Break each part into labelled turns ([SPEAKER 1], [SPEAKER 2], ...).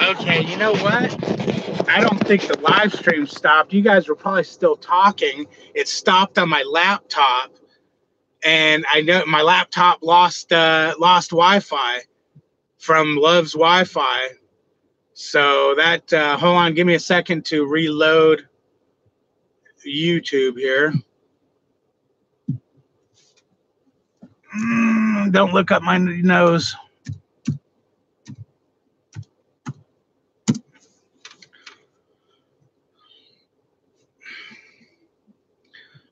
[SPEAKER 1] Okay, you know what? I don't think the live stream stopped. You guys were probably still talking. It stopped on my laptop, and I know my laptop lost Wi-Fi from Love's Wi-Fi. So that hold on, give me a second to reload YouTube here. Don't look up my nose.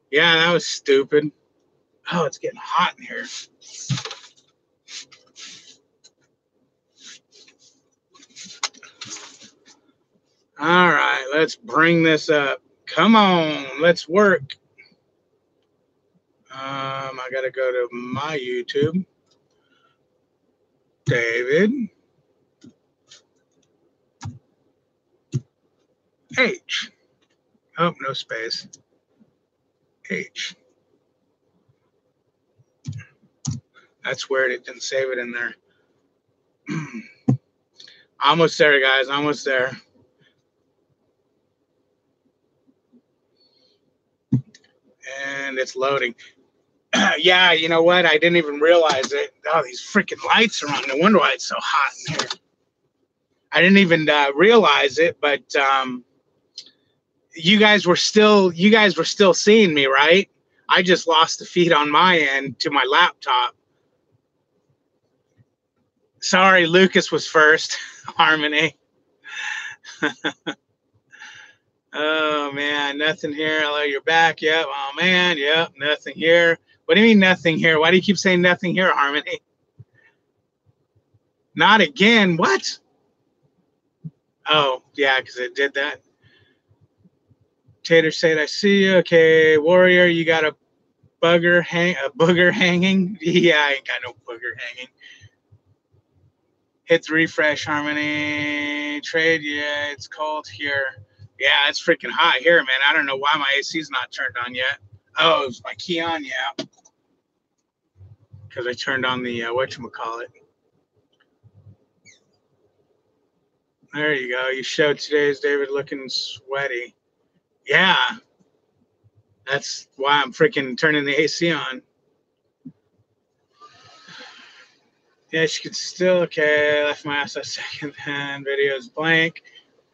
[SPEAKER 1] Yeah, that was stupid. Oh, it's getting hot in here. All right, let's bring this up. Come on, let's work. I gotta go to my YouTube. David H. Oh, no space. H. That's weird. It didn't save it in there. Almost there, guys. Almost there. And it's loading. Yeah, you know what? I didn't even realize it. Oh, these freaking lights are on. No wonder why it's so hot in here. I didn't even realize it, but you guys were still seeing me, right? I just lost the feed on my end to my laptop. Sorry, Lucas was first. Harmony. Oh man, nothing here. Hello, you're back. Yep. Oh man, yep. Nothing here. What do you mean nothing here? Why do you keep saying nothing here, Harmony? Not again. What? Oh yeah, because it did that. Tater said, "I see you." Okay, Warrior, you got a booger hanging? Yeah, I ain't got no booger hanging. Hit the refresh, Harmony. Trade, yeah, it's cold here. Yeah, it's freaking hot here, man. I don't know why my AC's not turned on yet. Oh, it's my key on, yeah. Because I turned on the whatchamacallit. There you go. You showed today's David looking sweaty. Yeah. That's why I'm freaking turning the AC on. Yeah, she could still, okay, left my ass a second hand. Video is blank.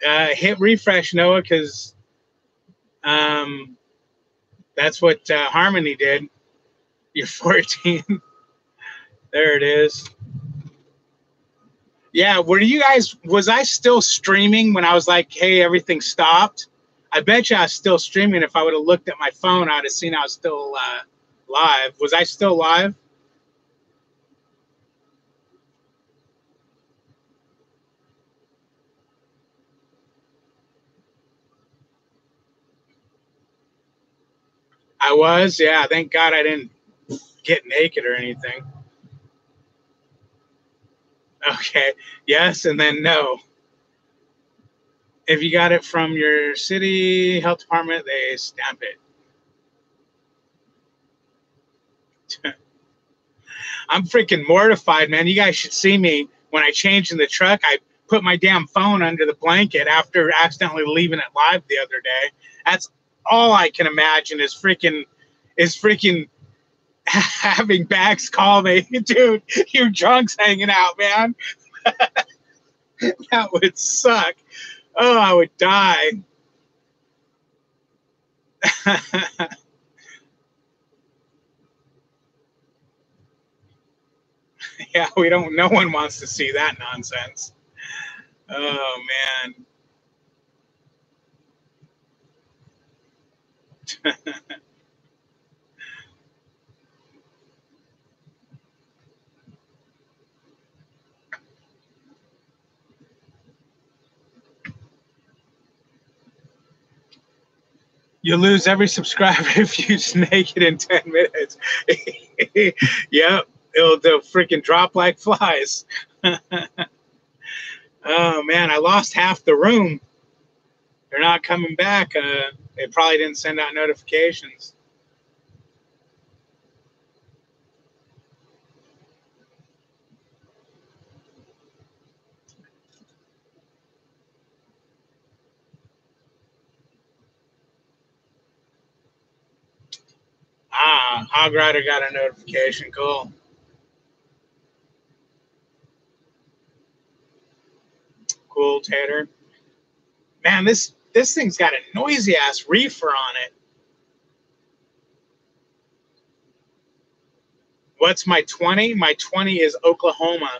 [SPEAKER 1] Hit refresh, Noah, because that's what Harmony did. You're 14. There it is. Yeah, was I still streaming when I was like, hey, everything stopped? I bet you I was still streaming. If I would have looked at my phone, I'd have seen I was still live. Was I still live? I was, yeah. Thank God I didn't get naked or anything. Okay, yes, and then no. If you got it from your city health department, they stamp it. I'm freaking mortified, man. You guys should see me when I changed in the truck. I put my damn phone under the blanket after accidentally leaving it live the other day. That's all I can imagine is freaking having Bags call me, dude. Your drunk's hanging out, man. That would suck. Oh, I would die. Yeah, we don't. No one wants to see that nonsense. Oh man. You lose every subscriber if you snake it in 10 minutes. Yep, they'll freaking drop like flies. Oh man, I lost half the room. They're not coming back. They probably didn't send out notifications. Hog Rider got a notification. Cool. Cool, Tater. Man, this thing's got a noisy ass reefer on it. What's my 20? My 20 is Oklahoma.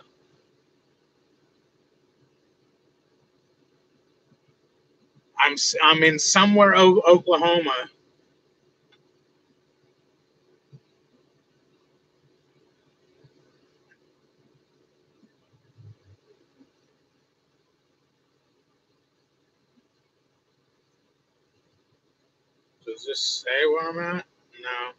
[SPEAKER 1] I'm in somewhere Oklahoma. Does this say where I'm at? No.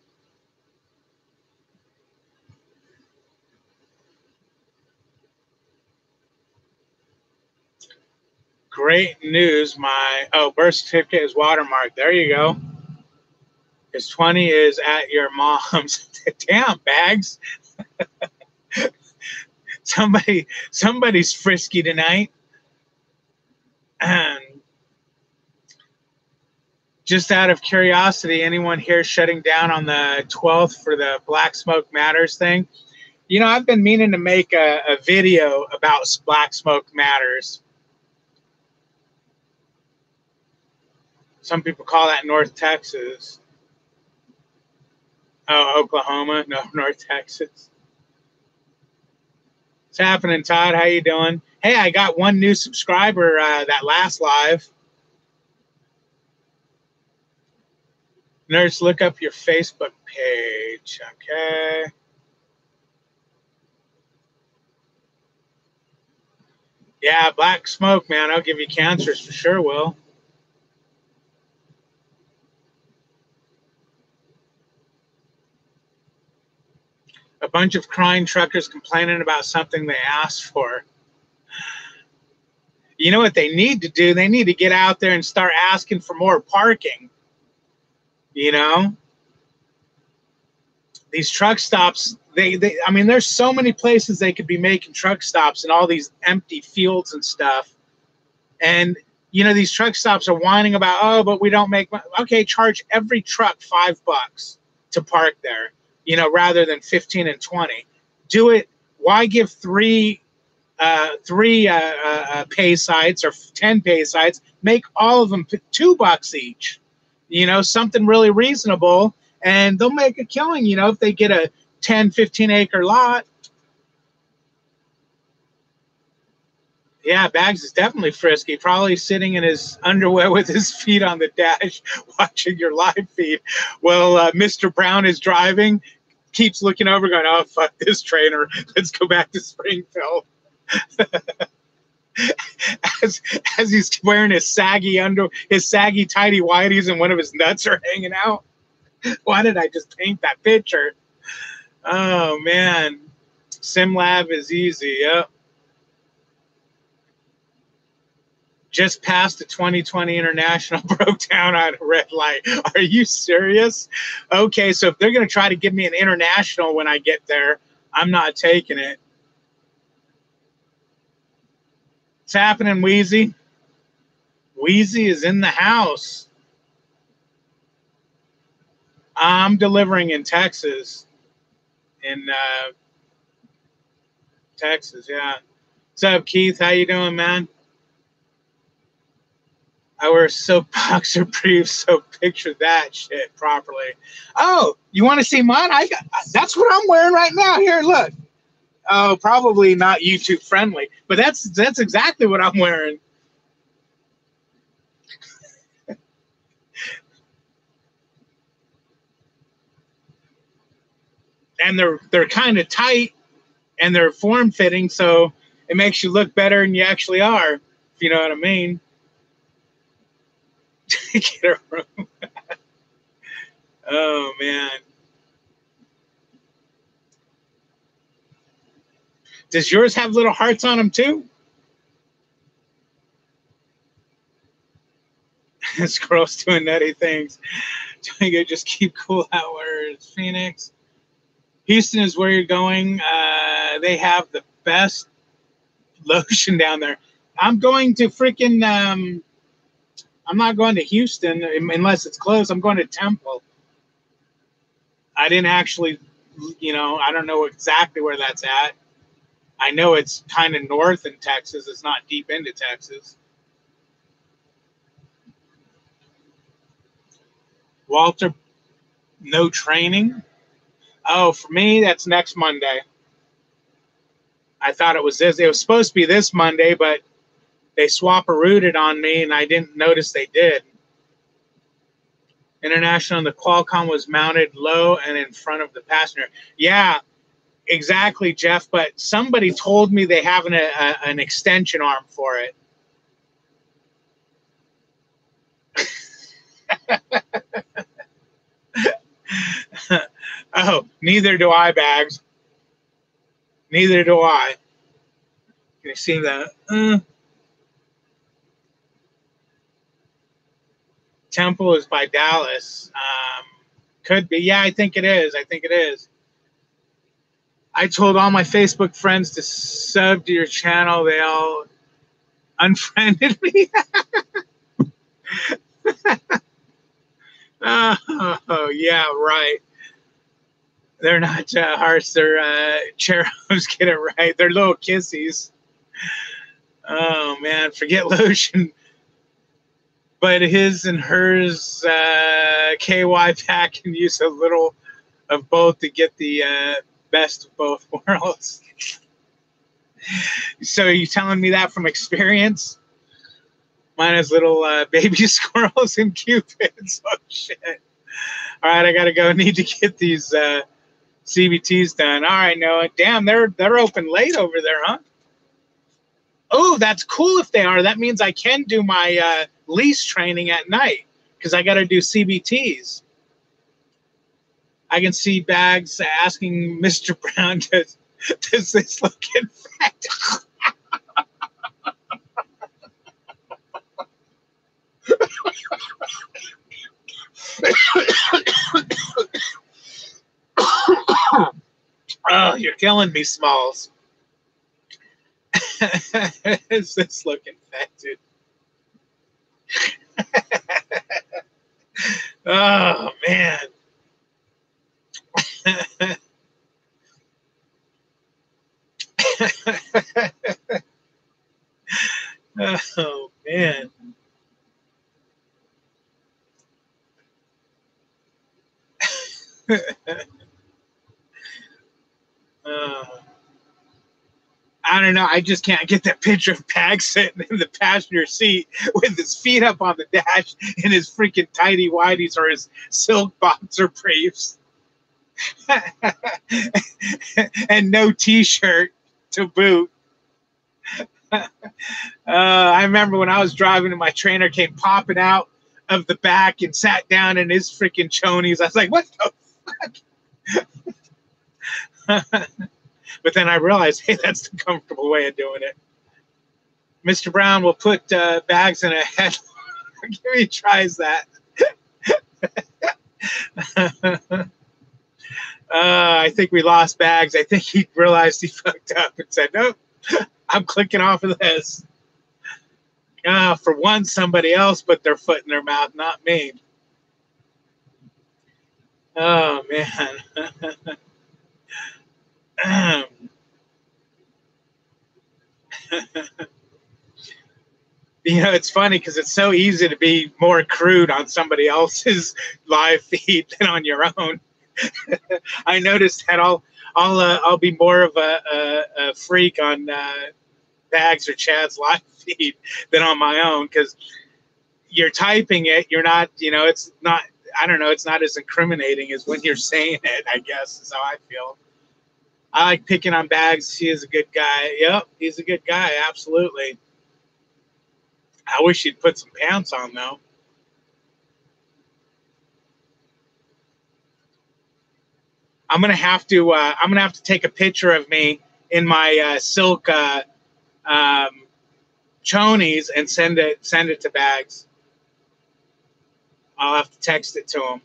[SPEAKER 1] Great news. My birth certificate is watermarked. There you go. His 20 is at your mom's. Damn, Bags. Somebody's frisky tonight. And just out of curiosity, anyone here shutting down on the 12th for the Black Smoke Matters thing? You know, I've been meaning to make a video about Black Smoke Matters. Some people call that North Texas. Oh, Oklahoma? No, North Texas. What's happening, Todd? How you doing? Hey, I got one new subscriber that last live. Nurse, look up your Facebook page. Okay. Yeah, Black Smoke, man. I'll give you cancers for sure, Will. A bunch of crying truckers complaining about something they asked for. You know what they need to do? They need to get out there and start asking for more parking. You know? These truck stops, I mean, there's so many places they could be making truck stops in all these empty fields and stuff. And, you know, these truck stops are whining about, oh, but we don't make money. Okay, charge every truck $5 to park there, you know, rather than 15 and 20. Do it. Why give three pay sites or 10 pay sites? Make all of them $2 each. You know, something really reasonable. And they'll make a killing, you know, if they get a 10, 15 acre lot. Yeah, Bags is definitely frisky. Probably sitting in his underwear with his feet on the dash, watching your live feed. Well, Mr. Brown is driving, keeps looking over, going, "Oh, fuck this trainer. Let's go back to Springfield." as he's wearing his saggy tidy whities, and one of his nuts are hanging out. Why did I just paint that picture? Oh man, SimLab is easy. Yep. Just passed the 2020 International, broke down on a red light. Are you serious? Okay, so if they're going to try to give me an international when I get there, I'm not taking it. What's happening, Wheezy? Wheezy is in the house. I'm delivering in Texas. In Texas, yeah. What's up, Keith? How you doing, man? I wear silk boxer briefs, so picture that shit properly. Oh, you want to see mine? That's what I'm wearing right now. Here, look. Oh, probably not YouTube friendly, but that's exactly what I'm wearing. And they're kind of tight and they're form fitting, so it makes you look better than you actually are, if you know what I mean. Get a room. Oh man. Does yours have little hearts on them too? Squirrels doing nutty things. Just keep cool out where it's Phoenix. Houston is where you're going. They have the best lotion down there. I'm going to freaking I'm not going to Houston unless it's closed. I'm going to Temple. I didn't actually, I don't know exactly where that's at. I know it's kind of north in Texas. It's not deep into Texas. Walter, no training. Oh, for me, that's next Monday. I thought it was this. It was supposed to be this Monday, but they swap-a-rooted on me, and I didn't notice they did. International, the Qualcomm was mounted low and in front of the passenger. Yeah, exactly, Jeff. But somebody told me they have an extension arm for it. Oh, neither do I, Bags. Neither do I. Can you see that? Temple is by Dallas. Could be. Yeah, I think it is. I think it is. I told all my Facebook friends to sub to your channel. They all unfriended me. Oh, yeah, right. They're not hearts. They're cherubs. Get it right. They're little kissies. Oh, man. Forget lotion. But his and hers KY pack can use a little of both to get the best of both worlds. So are you telling me that from experience? Mine has little baby squirrels and cupids. Oh, shit. All right, I got to go. I need to get these CBTs done. All right, Noah. Damn, they're open late over there, huh? Oh, that's cool if they are. That means I can do my lease training at night because I got to do CBTs. I can see Bags asking Mr. Brown, does this look infected? Oh, you're killing me, Smalls. Does this look infected? Oh, man. Oh, man. I don't know. I just can't get that picture of Pag sitting in the passenger seat with his feet up on the dash in his freaking tighty whities or his silk boxer briefs and no t-shirt to boot. I remember when I was driving and my trainer came popping out of the back and sat down in his freaking chonies. I was like, what the fuck? But then I realized, hey, that's the comfortable way of doing it. Mr. Brown will put Bags in a headlock. He tries that. I think we lost Bags. I think he realized he fucked up and said, nope, I'm clicking off of this. For once, somebody else put their foot in their mouth, not me. Oh, man. It's funny because it's so easy to be more crude on somebody else's live feed than on your own. I noticed that I'll be more of a freak on Bags or Chad's live feed than on my own because you're typing it. You're not, it's not. I don't know. It's not as incriminating as when you're saying it. I guess is how I feel. I like picking on Bags. He is a good guy. Yep, he's a good guy. Absolutely. I wish he'd put some pants on though. I'm gonna have to take a picture of me in my silk chonies and send it to Bags. I'll have to text it to him.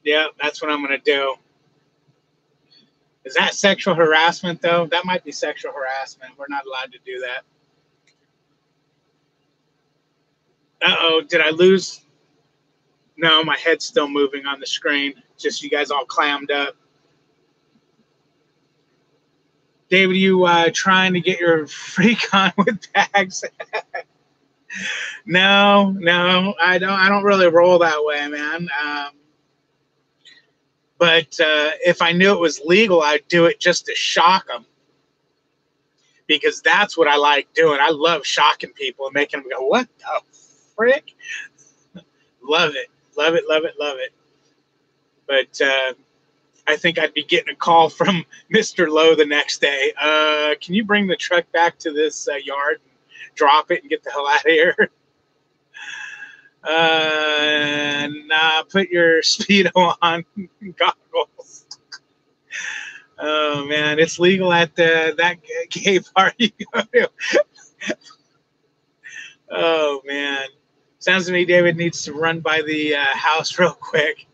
[SPEAKER 1] Yeah, that's what I'm gonna do. Is that sexual harassment though? That might be sexual harassment. We're not allowed to do that. Uh-oh, did I lose? No, my head's still moving on the screen. Just you guys all clammed up. David, you trying to get your freak on with bags? No, I don't. I don't really roll that way, man. But if I knew it was legal, I'd do it just to shock them, because that's what I like doing. I love shocking people and making them go, "What the frick?" Love it, love it, love it, love it. But I think I'd be getting a call from Mr. Lowe the next day. Can you bring the truck back to this yard and drop it and get the hell out of here? Nah, put your Speedo on, goggles. Oh man, it's legal at that gay bar you go to. Oh man, sounds to me David needs to run by the house real quick.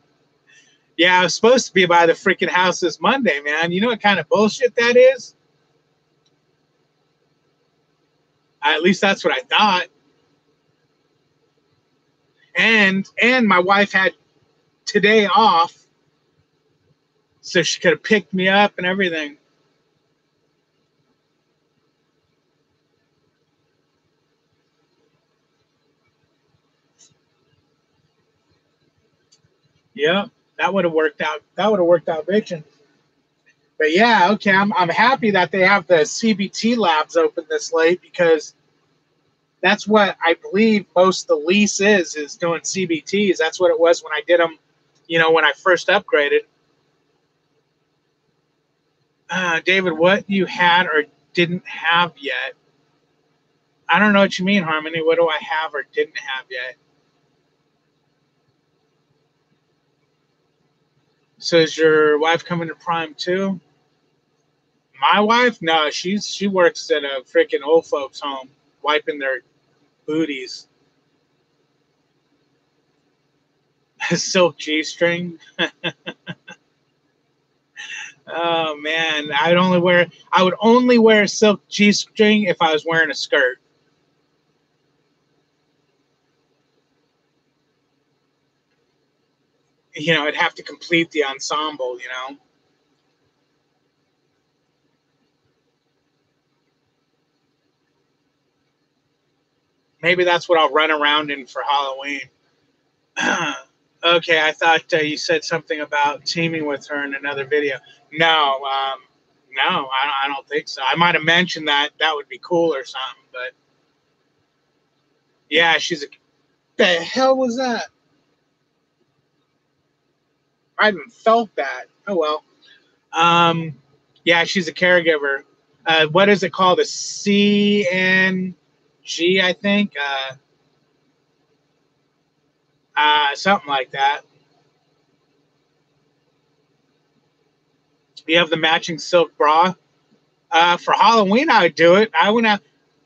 [SPEAKER 1] Yeah, I was supposed to be by the freaking house this Monday, man. You know what kind of bullshit that is? At least that's what I thought. And my wife had today off, so she could have picked me up and everything. Yeah, that would have worked out. That would have worked out bitching. But yeah, okay, I'm happy that they have the CBT labs open this late, because that's what I believe most of the lease is doing CBTs. That's what it was when I did them, when I first upgraded. David, what you had or didn't have yet? I don't know what you mean, Harmony. What do I have or didn't have yet? So is your wife coming to Prime too? My wife? No, she works at a freaking old folks home, wiping their booties. Silk G-string. Oh man, I would only wear a silk G-string if I was wearing a skirt. It'd have to complete the ensemble. Maybe that's what I'll run around in for Halloween. Okay, I thought you said something about teaming with her in another video. No, no, I don't think so. I might have mentioned that would be cool or something, but yeah, the hell was that? I haven't felt that. Oh well. Yeah, she's a caregiver. What is it called? A CNG, I think. Something like that. You have the matching silk bra. For Halloween, I would do it. I went out,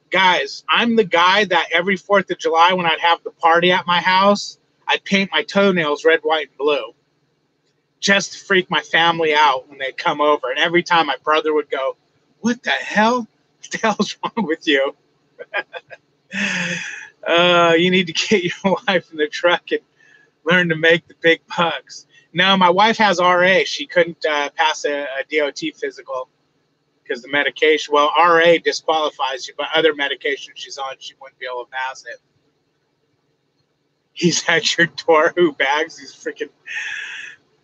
[SPEAKER 1] guys. I'm the guy that every 4th of July, when I'd have the party at my house, I'd paint my toenails red, white, and blue, just to freak my family out when they come over. And every time my brother would go, "What the hell? What the hell's wrong with you?" You need to get your wife in the truck and learn to make the big bucks. No, my wife has RA. She couldn't pass a DOT physical because the medication. Well, RA disqualifies you, but other medications she's on, she wouldn't be able to pass it. He's at your door. Who bags? He's freaking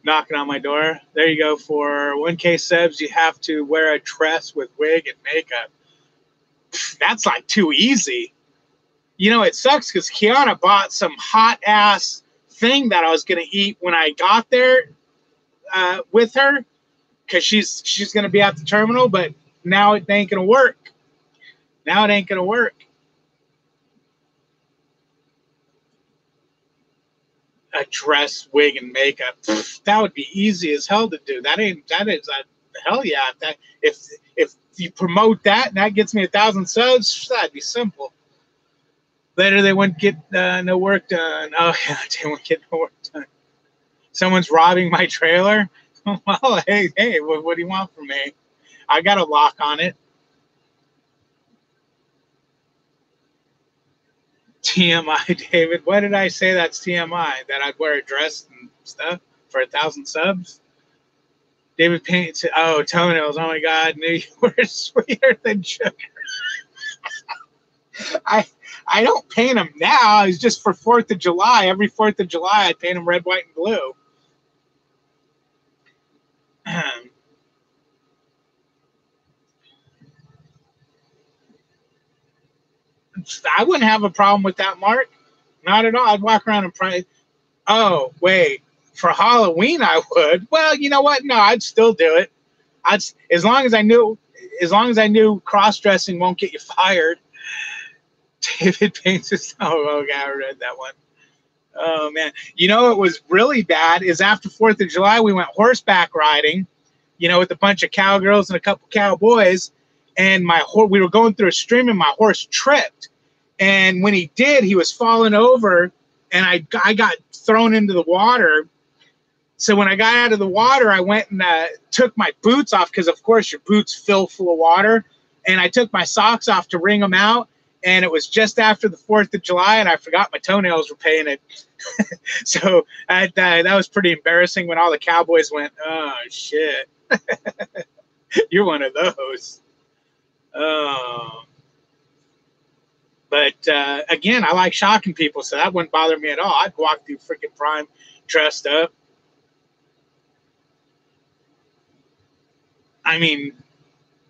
[SPEAKER 1] knocking on my door. There you go. For 1K subs, you have to wear a dress with wig and makeup. That's like too easy. It sucks because Kiana bought some hot ass thing that I was gonna eat when I got there with her, because she's gonna be at the terminal, but now it ain't gonna work. Now it ain't gonna work. A dress, wig, and makeup. That would be easy as hell to do. That is hell yeah. If you promote that and that gets me 1,000 subs, that'd be simple. Later they wouldn't get no work done. Oh yeah, they wouldn't get no work done. Someone's robbing my trailer. Well, hey, what do you want from me? I got a lock on it. TMI, David. What did I say? That's TMI. That I'd wear a dress and stuff for 1,000 subs. David paints. Oh, toenails. Oh my God, knew you were sweeter than sugar. I don't paint them now. It's just for 4th of July. Every 4th of July, I paint them red, white, and blue. I wouldn't have a problem with that, Mark. Not at all. I'd walk around and pray. Oh, wait. For Halloween, I would. Well, you know what? No, I'd still do it. As long as I knew cross-dressing won't get you fired. David paints his. Oh, okay, I read that one. Oh man, you know what was really bad is after 4th of July we went horseback riding, with a bunch of cowgirls and a couple cowboys, and we were going through a stream and my horse tripped, and when he did, he was falling over, and I got thrown into the water. So when I got out of the water, I went and took my boots off because of course your boots fill full of water, and I took my socks off to wring them out. And it was just after the 4th of July, and I forgot my toenails were painted. So that was pretty embarrassing when all the cowboys went, oh, shit. You're one of those. But again, I like shocking people, so that wouldn't bother me at all. I'd walk through freaking Prime dressed up. I mean,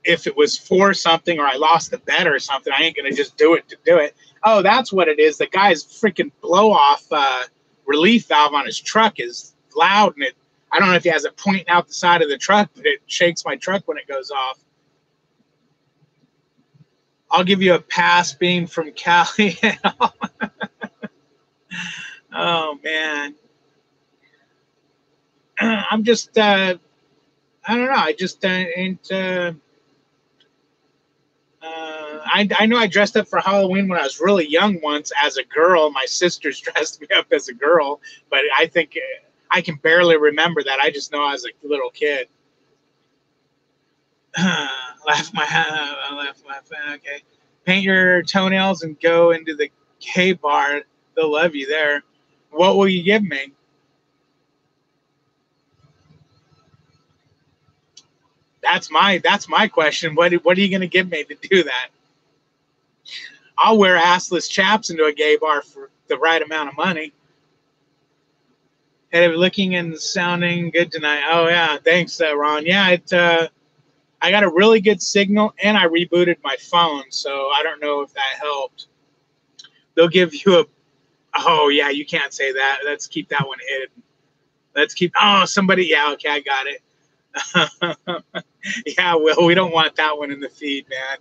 [SPEAKER 1] if it was for something or I lost a bet or something, I ain't going to just do it to do it. Oh, that's what it is. The guy's freaking blow-off relief valve on his truck is loud, and I don't know if he has it pointing out the side of the truck, but it shakes my truck when it goes off. I'll give you a pass being from Cali. Oh, man. I'm just, I don't know. I just ain't... I know I dressed up for Halloween when I was really young once as a girl. My sisters dressed me up as a girl, but I think I can barely remember that. I just know I was a little kid. Okay. Paint your toenails and go into the gay bar. They'll love you there. What will you give me? That's my question. What are you going to give me to do that? I'll wear assless chaps into a gay bar for the right amount of money. Hey, looking and sounding good tonight. Oh yeah, thanks, Ron. Yeah, I got a really good signal, and I rebooted my phone, so I don't know if that helped. They'll give you a. Oh yeah, you can't say that. Let's keep that one hidden. Let's keep. Oh, somebody. Yeah, okay, I got it. Yeah, well, we don't want that one in the feed, man.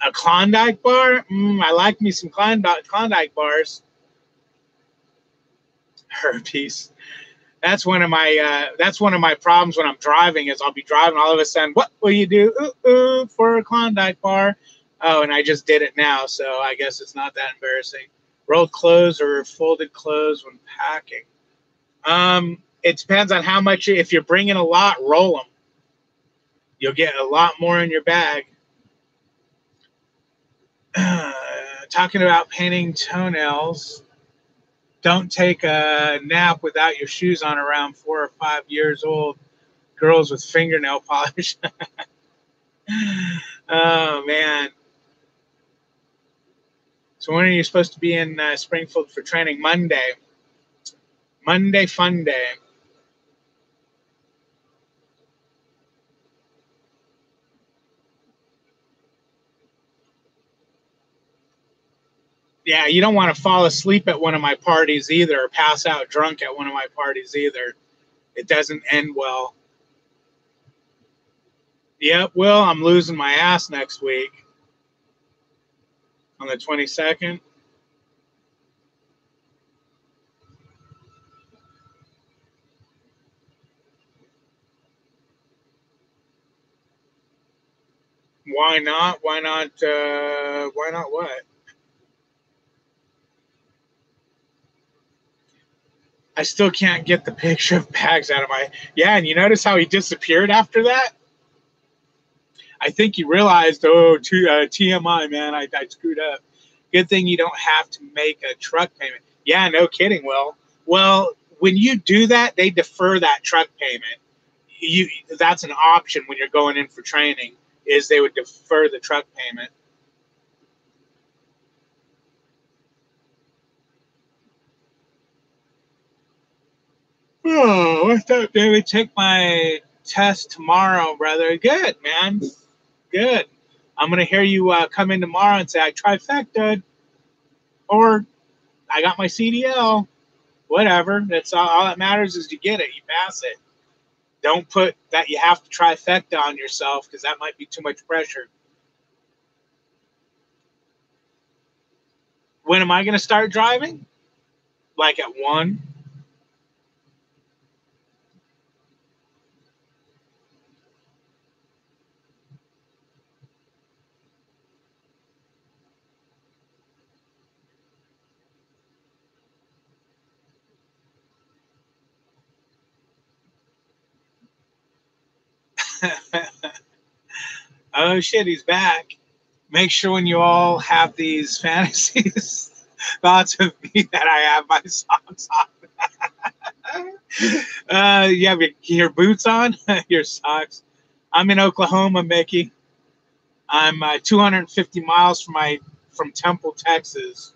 [SPEAKER 1] A Klondike bar? I like me some Klondike bars. Herpes. That's one of my problems when I'm driving is I'll be driving all of a sudden, what will you do? For a Klondike bar. Oh, and I just did it now, so I guess it's not that embarrassing. Rolled clothes or folded clothes when packing. It depends on how much. If you're bringing a lot, roll them. You'll get a lot more in your bag. Talking about painting toenails. Don't take a nap without your shoes on around 4 or 5 years old. Girls with fingernail polish. Oh, man. So when are you supposed to be in Springfield for training? Monday. Monday fun day. Yeah, you don't want to fall asleep at one of my parties either, or pass out drunk at one of my parties either. It doesn't end well. Yep, Will, I'm losing my ass next week on the 22nd. Why not? Why not? Why not what? I still can't get the picture of Bags out of my. Yeah, and you notice how he disappeared after that? I think you realized, oh, TMI, man, I screwed up. Good thing you don't have to make a truck payment. Yeah, no kidding, Will. Well, when you do that, they defer that truck payment. You That's an option when you're going in for training, is they would defer the truck payment. Oh, what's up, David? Take my test tomorrow, brother. Good, man. Good. I'm gonna hear you come in tomorrow and say I trifecta, or I got my CDL. Whatever. That's all that matters is you get it. You pass it. Don't put that you have to trifecta on yourself, because that might be too much pressure. When am I gonna start driving? Like at 1? Oh shit, he's back. Make sure when you all have these fantasies, thoughts of me, that I have my socks on. You have your boots on, your socks. I'm in Oklahoma, Mickey. I'm 250 miles from Temple, Texas.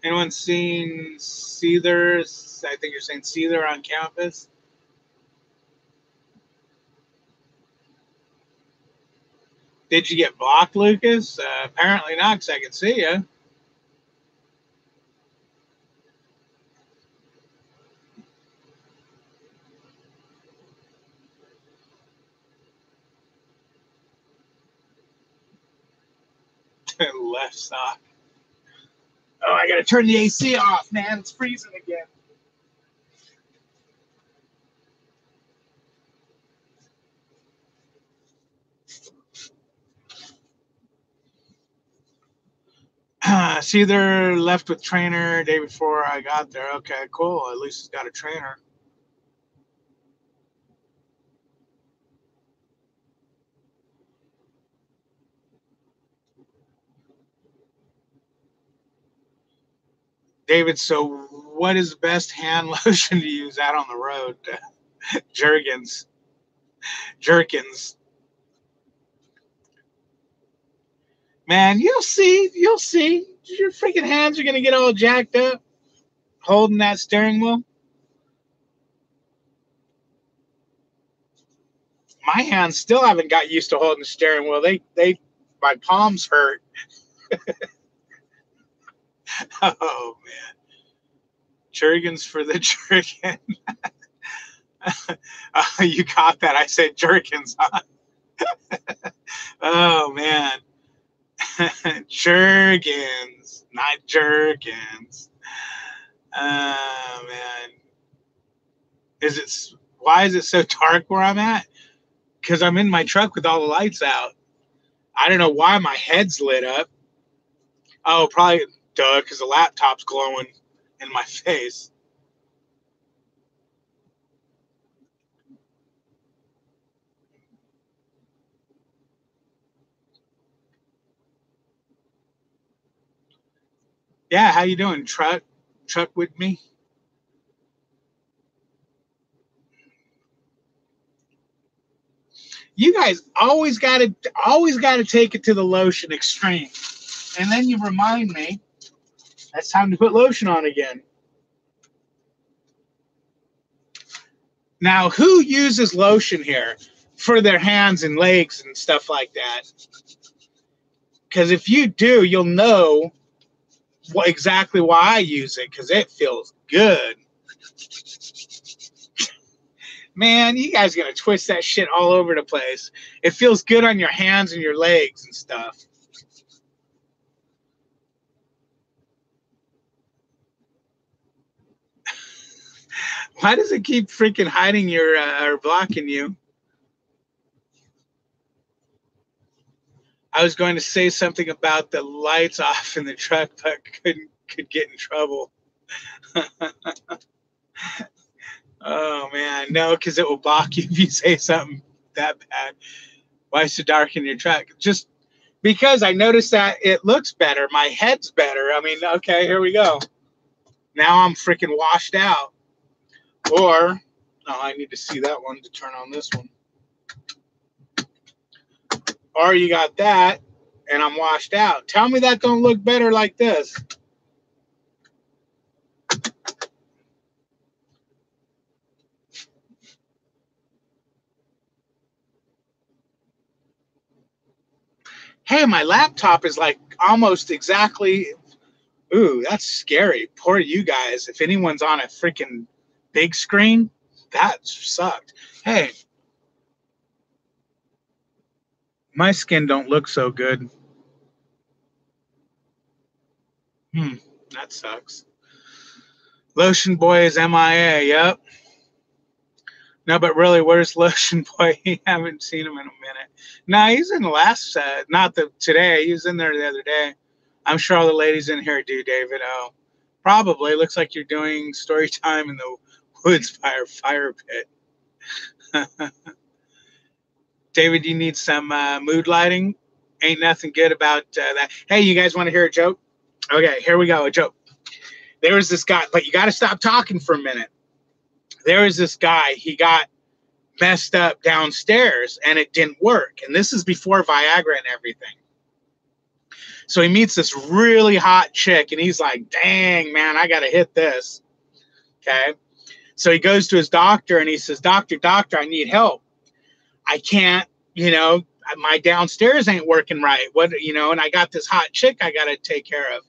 [SPEAKER 1] Anyone seen Seether? I think you're saying Seether on campus. Did you get blocked, Lucas? Apparently not, because I can see you. Left sock. Oh, I gotta turn the AC off, man. It's freezing again. Seether left with trainer day before I got there. Okay, cool. At least he's got a trainer. David, so what is the best hand lotion to use out on the road? Jergens. Jerkins. Man, you'll see. You'll see. Your freaking hands are going to get all jacked up holding that steering wheel. My hands still haven't got used to holding the steering wheel. My palms hurt. Oh, man. Jergens for the jerkin. You caught that. I said jerkins, huh? Oh, man. Jergens, not jerkins. Oh, man. Why is it so dark where I'm at? Because I'm in my truck with all the lights out. I don't know why my head's lit up. Oh, probably, duh, because the laptop's glowing in my face. Yeah, how you doing, Truck with me? You guys always gotta take it to the lotion extreme. And then you remind me it's time to put lotion on again. Now, who uses lotion here for their hands and legs and stuff like that? Because if you do, you'll know exactly why I use it, because it feels good. Man, you guys are gonna twist that shit all over the place. It feels good on your hands and your legs and stuff. Why does it keep freaking hiding your or blocking you? I was going to say something about the lights off in the truck, but could get in trouble. Oh man, no, because it will block you if you say something that bad. Why is it dark in your truck? Just because I noticed that it looks better. My head's better. I mean, okay, here we go. Now I'm freaking washed out. Or, oh, I need to see that one to turn on this one. Or you got that, and I'm washed out. Tell me that don't look better like this. Hey, my laptop is like almost exactly. Ooh, that's scary. Poor you guys. If anyone's on a freaking big screen, that sucked. Hey, my skin don't look so good. That sucks. Lotion Boy is MIA. Yep. No, but really, where's Lotion Boy? You haven't seen him in a minute. No, he's in the last set. Not the today. He was in there the other day. I'm sure all the ladies in here do, David. Oh, probably. Looks like you're doing story time in the woods by a fire pit. David, you need some mood lighting. Ain't nothing good about that. Hey, you guys want to hear a joke? Okay, here we go. A joke. There was this guy, but you got to stop talking for a minute. There was this guy. He got messed up downstairs and it didn't work. And this is before Viagra and everything. So he meets this really hot chick and he's like, dang, man, I got to hit this. Okay. So he goes to his doctor and he says, doctor, I need help. I can't, my downstairs ain't working right. And I got this hot chick I got to take care of.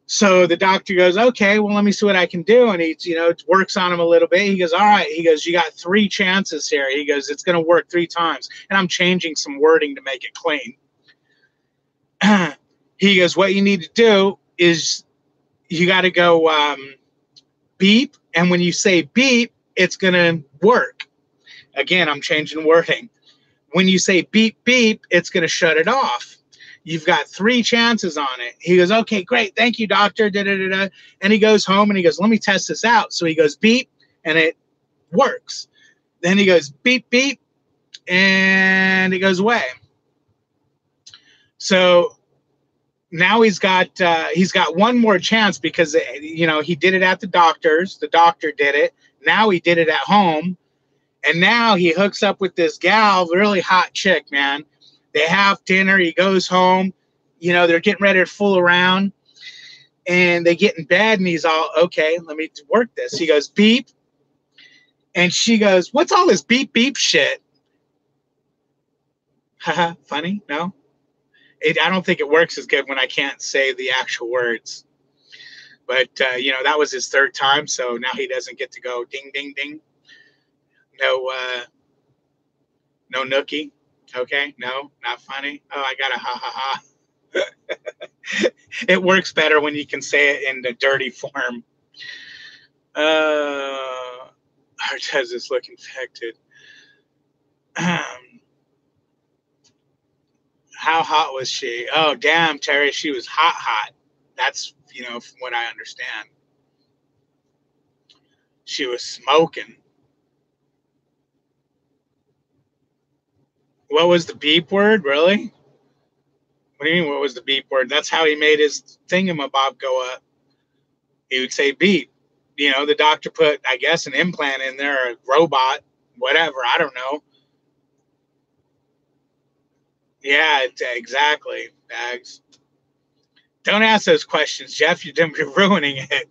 [SPEAKER 1] So the doctor goes, okay, well, let me see what I can do. And he, works on him a little bit. He goes, all right. He goes, you got 3 chances here. He goes, it's going to work 3 times. And I'm changing some wording to make it clean. He goes, what you need to do is you got to go beep. And when you say beep, it's going to work. Again, I'm changing wording. When you say beep, beep, it's going to shut it off. You've got 3 chances on it. He goes, okay, great. Thank you, doctor. Da-da-da-da. And he goes home and he goes, let me test this out. So he goes beep and it works. Then he goes beep, beep, and it goes away. So now he's got 1 more chance because, he did it at the doctor's. The doctor did it. Now he did it at home. And now he hooks up with this gal, really hot chick, man. They have dinner. He goes home. They're getting ready to fool around. And they get in bed, and he's all, okay, let me work this. He goes, beep. And she goes, what's all this beep, beep shit? Haha, funny? No? I don't think it works as good when I can't say the actual words. But, that was his 3rd time, so now he doesn't get to go ding, ding, ding. No nookie. Okay, no, not funny. Oh, I got a ha ha ha. It works better when you can say it in the dirty form. Artez's look infected. How hot was she? Oh, damn, Terry, she was hot. That's, from what I understand. She was smoking. What was the beep word, really? What do you mean, what was the beep word? That's how he made his thingamabob go up. He would say beep. The doctor put, I guess, an implant in there, a robot, whatever. I don't know. Yeah, exactly. Bags. Don't ask those questions, Jeff. You're ruining it.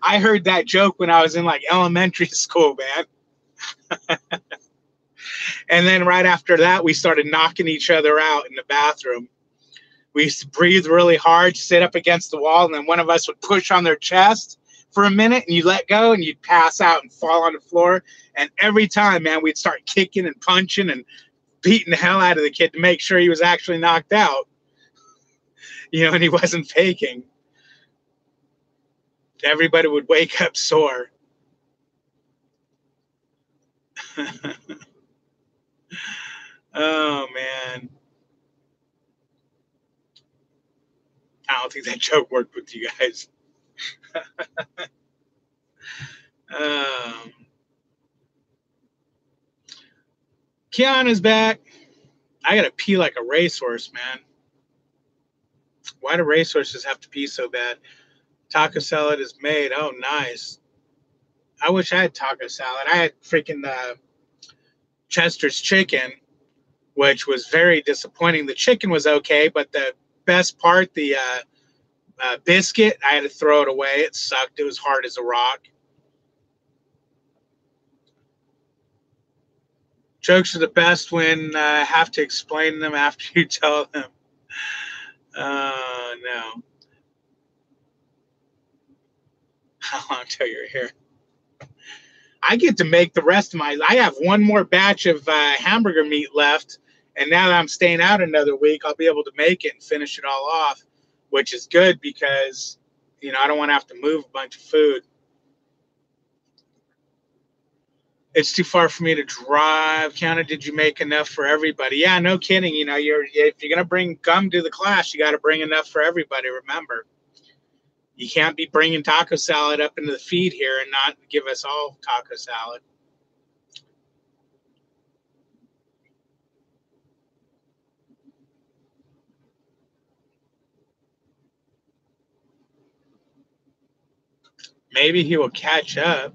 [SPEAKER 1] I heard that joke when I was in like elementary school, man. And then right after that, we started knocking each other out in the bathroom. We used to breathe really hard, sit up against the wall, and then one of us would push on their chest for a minute, and you let go, and you'd pass out and fall on the floor. And every time, man, we'd start kicking and punching and beating the hell out of the kid to make sure he was actually knocked out, and he wasn't faking. Everybody would wake up sore. Oh, man. I don't think that joke worked with you guys. um, Kiana's back. I gotta pee like a racehorse, man. Why do racehorses have to pee so bad? Taco salad is made. Oh, nice. I wish I had taco salad. I had freaking Chester's chicken, which was very disappointing. The chicken was okay, but the best part, the biscuit, I had to throw it away. It sucked. It was hard as a rock. Jokes are the best when I have to explain them after you tell them. No. How long till you're here? I get to make the rest of my. I have one more batch of hamburger meat left, and now that I'm staying out another week, I'll be able to make it and finish it all off, which is good because I don't want to have to move a bunch of food. It's too far for me to drive. Counted, did you make enough for everybody? Yeah, no kidding. If you're gonna come to the class, you got to bring enough for everybody. Remember, you can't be bringing taco salad up into the feed here and not give us all taco salad. Maybe he will catch up.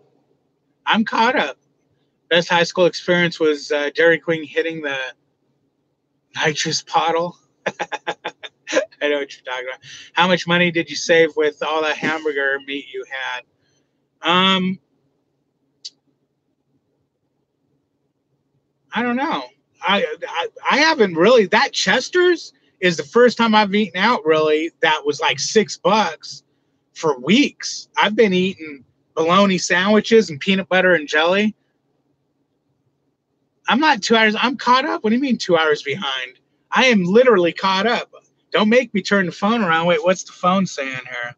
[SPEAKER 1] I'm caught up. Best high school experience was Dairy Queen hitting the nitrous bottle. I know what you're talking about. How much money did you save with all that hamburger meat you had? I don't know. I haven't really. That Chester's is the first time I've eaten out really. That was like $6 for weeks. I've been eating bologna sandwiches and peanut butter and jelly. I'm not 2 hours. I'm caught up. What do you mean 2 hours behind? I am literally caught up. Don't make me turn the phone around. Wait, what's the phone saying here?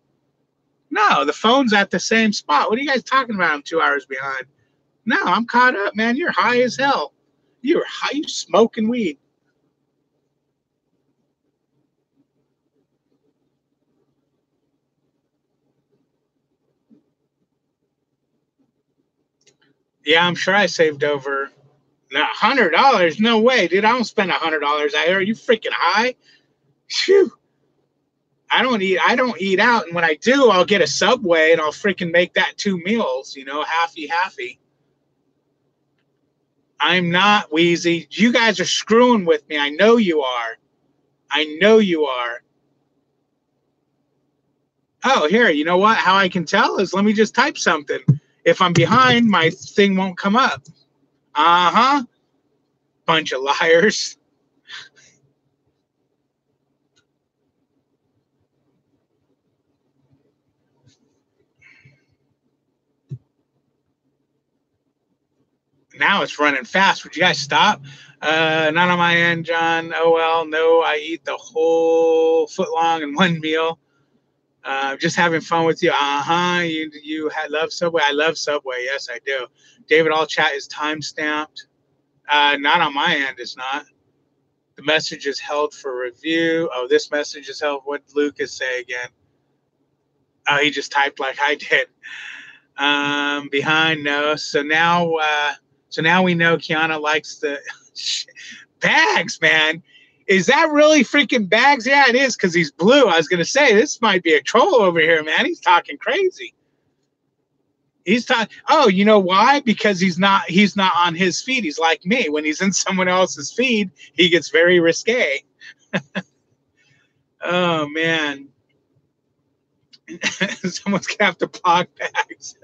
[SPEAKER 1] No, the phone's at the same spot. What are you guys talking about? I'm 2 hours behind. No, I'm caught up, man. You're high as hell. You're high. You smoking weed. Yeah, I'm sure I saved over $100. No way, dude. I don't spend $100 out here. Are you freaking high? Phew. I don't eat out, and when I do, I'll get a Subway and I'll freaking make that 2 meals, halfy. I'm not Wheezy. You guys are screwing with me. I know you are. I know you are. Oh, here, you know what? How I can tell is let me just type something. If I'm behind, my thing won't come up. Uh-huh. Bunch of liars. Now it's running fast. Would you guys stop? Not on my end, John. Oh well, no. I eat the whole foot long in one meal. Just having fun with you. You love Subway. I love Subway. Yes, I do. David, all chat is time stamped. Not on my end. It's not. The message is held for review. Oh, this message is held. What did Lucas say again? Oh, he just typed like I did. Behind no. So now we know Kiana likes the bags, man. Is that really freaking bags? Yeah, it is because he's blue. I was gonna say this might be a troll over here, man. He's talking crazy. He's talking. Oh, you know why? Because he's not on his feed. He's like me. When he's in someone else's feed, he gets very risque. Oh man. Someone's gonna have to block bags.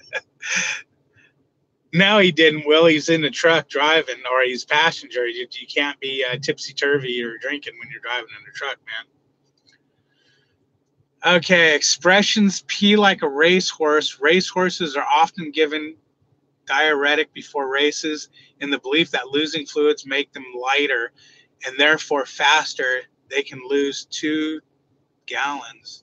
[SPEAKER 1] No, he didn't. Will, he's in the truck driving, or he's passenger. You can't be tipsy turvy or drinking when you're driving in the truck, man. Okay, expressions pee like a racehorse. Racehorses are often given diuretic before races in the belief that losing fluids make them lighter and therefore faster. They can lose 2 gallons.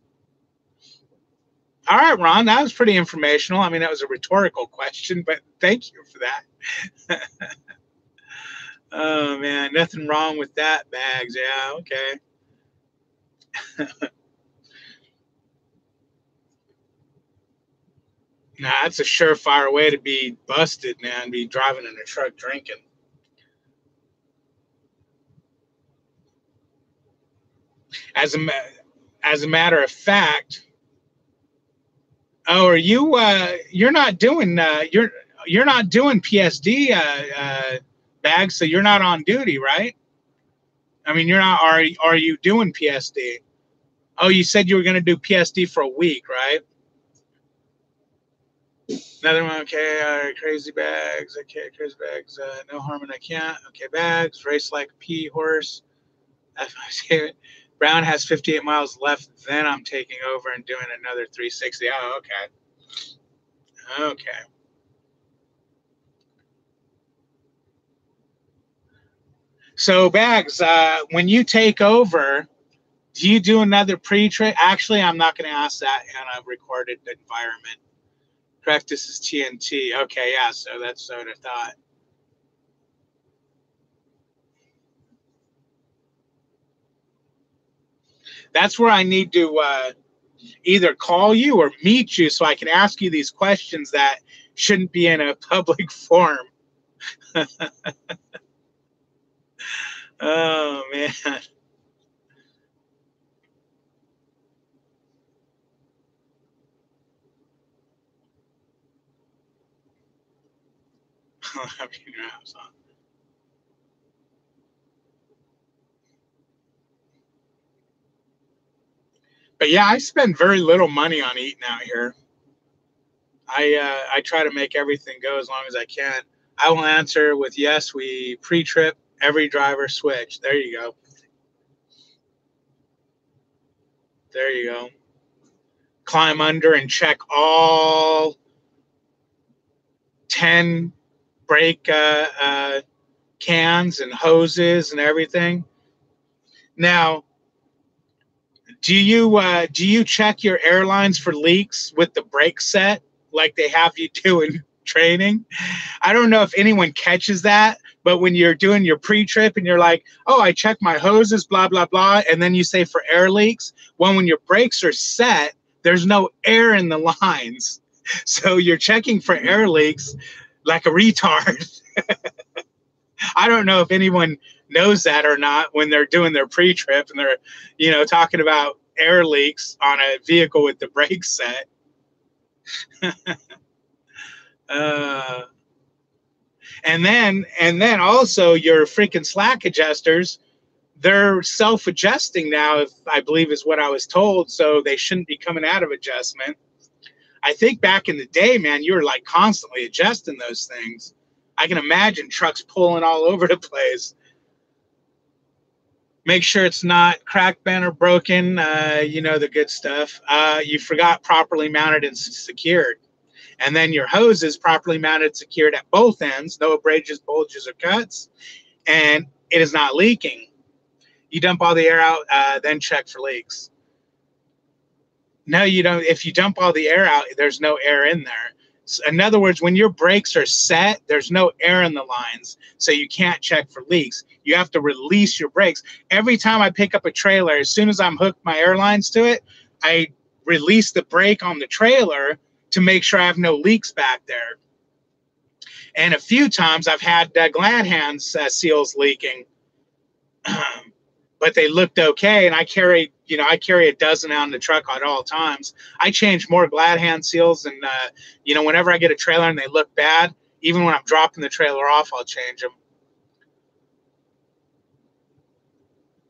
[SPEAKER 1] All right, Ron, that was pretty informational. I mean, that was a rhetorical question, but thank you for that. Oh man, nothing wrong with that, bags. Yeah, okay. Nah, that's a surefire way to be busted, man. Be driving in a truck drinking. As a matter of fact, oh, are you you're not doing you're not doing PSD bags, so you're not on duty, right? I mean, you're not. Are you doing PSD? Oh, you said you were going to do PSD for a week, right? Another one. Okay, crazy bags. Okay, crazy bags. No harm, and I can't. Okay, bags. Race like a P horse. Brown has 58 miles left. Then I'm taking over and doing another 360. Oh, okay. Okay. So, Bags, when you take over, do you do another pre-trip? Actually, I'm not going to ask that in a recorded environment. Correct, this is TNT. Okay, yeah, so that's what I thought. That's where I need to either call you or meet you so I can ask you these questions that shouldn't be in a public forum. Oh, man. But yeah, I spend very little money on eating out here. I try to make everything go as long as I can. I will answer with yes. We pre-trip every driver switch. There you go. There you go. Climb under and check all 10 brake cans and hoses and everything. Now, do you check your airlines for leaks with the brake set like they have you do in training? I don't know if anyone catches that, but when you're doing your pre-trip and you're like, oh, I checked my hoses, blah, blah, blah, and then you say for air leaks, well, when your brakes are set, there's no air in the lines. So you're checking for air leaks like a retard. I don't know if anyone knows that or not when they're doing their pre-trip and they're, talking about air leaks on a vehicle with the brakes set. uh, and then also your freaking slack adjusters, they're self-adjusting now, if I believe is what I was told, so they shouldn't be coming out of adjustment. I think back in the day, man, you were like constantly adjusting those things. I can imagine trucks pulling all over the place. Make sure it's not cracked, bent, or broken. The good stuff. You forgot properly mounted and secured. And then your hose is properly mounted, secured at both ends, no abrasions, bulges, or cuts, and it is not leaking. You dump all the air out, then check for leaks. No, you don't. If you dump all the air out, there's no air in there. So in other words, when your brakes are set, there's no air in the lines, so you can't check for leaks. You have to release your brakes. Every time I pick up a trailer, as soon as I'm hooked my airlines to it, I release the brake on the trailer to make sure I have no leaks back there. And a few times I've had glad hands seals leaking, but they looked okay. And I carry a dozen out in the truck at all times. I change more glad hand seals, and whenever I get a trailer and they look bad, even when I'm dropping the trailer off, I'll change them.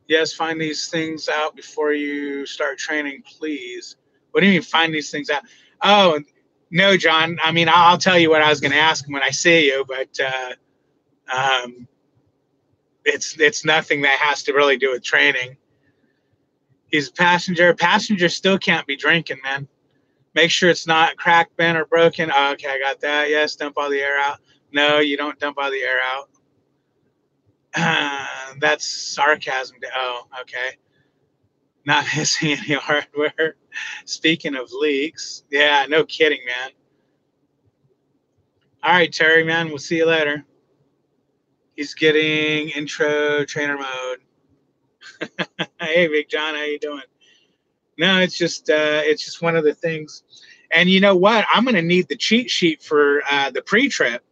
[SPEAKER 1] Yes, find these things out before you start training, please. What do you mean find these things out? Oh, no, John. I mean, I'll tell you what I was going to ask when I see you, but it's nothing that has to really do with training. He's a passenger. Passengers still can't be drinking, man. Make sure it's not cracked, bent, or broken. Oh, okay, I got that. Yes, dump all the air out. No, you don't dump all the air out. That's sarcasm. Oh, okay. Not missing any hardware. Speaking of leaks, yeah, no kidding, man. All right, Terry, man, we'll see you later. He's getting intro trainer mode. Hey, Big John, how you doing? No, it's just one of the things. And you know what? I'm going to need the cheat sheet for the pre-trip.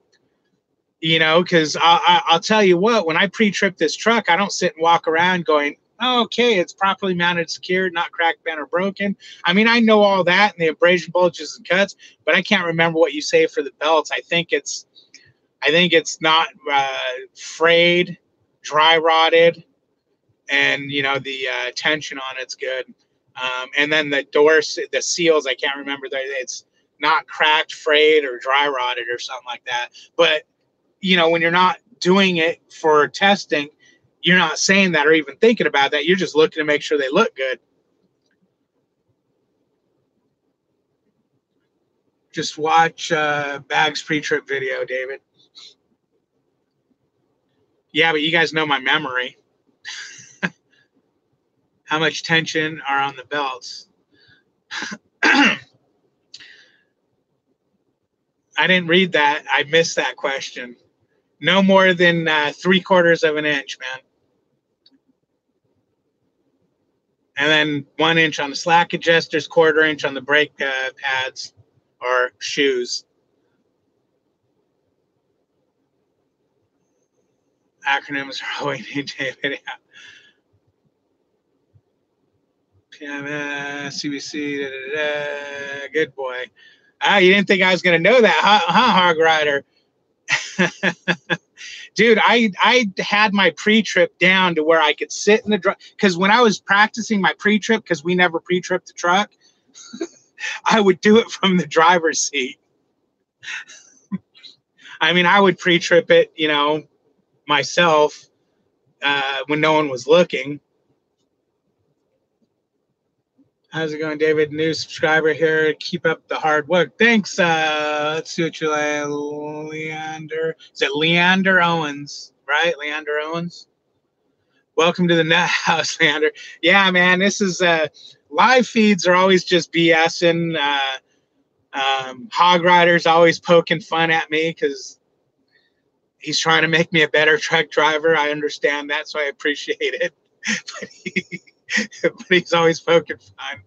[SPEAKER 1] Because I'll tell you what, when I pre-trip this truck, I don't sit and walk around going, Okay, it's properly mounted, secured, not cracked, bent, or broken. I mean, I know all that and the abrasion bulges and cuts, but I can't remember what you say for the belts. I think it's not frayed, dry rotted, and the tension on it's good. And then the doors, the seals, I can't remember that it's not cracked, frayed, or dry rotted or something like that. But when you're not doing it for testing, you're not saying that or even thinking about that. You're just looking to make sure they look good. Just watch Bag's pre-trip video, David. Yeah, but you guys know my memory. How much tension are on the belts? I didn't read that. I missed that question. No more than 3/4 of an inch, man. And then 1 inch on the slack adjusters, 1/4 inch on the brake pads or shoes. Acronyms are always David. PMS, CBC, good boy. You didn't think I was going to know that, huh, Hog Rider? Dude, I had my pre-trip down to where I could sit in the truck. Because when I was practicing my pre-trip, because we never pre-tripped the truck, I would do it from the driver's seat. I mean, I would pre-trip it, myself when no one was looking. How's it going, David? New subscriber here. Keep up the hard work. Thanks. Let's see what you like. Leander. Is it Leander Owens? Right? Leander Owens. Welcome to the net house, Leander. Yeah, man. This is live feeds are always just BSing. Hog Rider's always poking fun at me because he's trying to make me a better truck driver. I understand that, so I appreciate it. But he's always poking fun.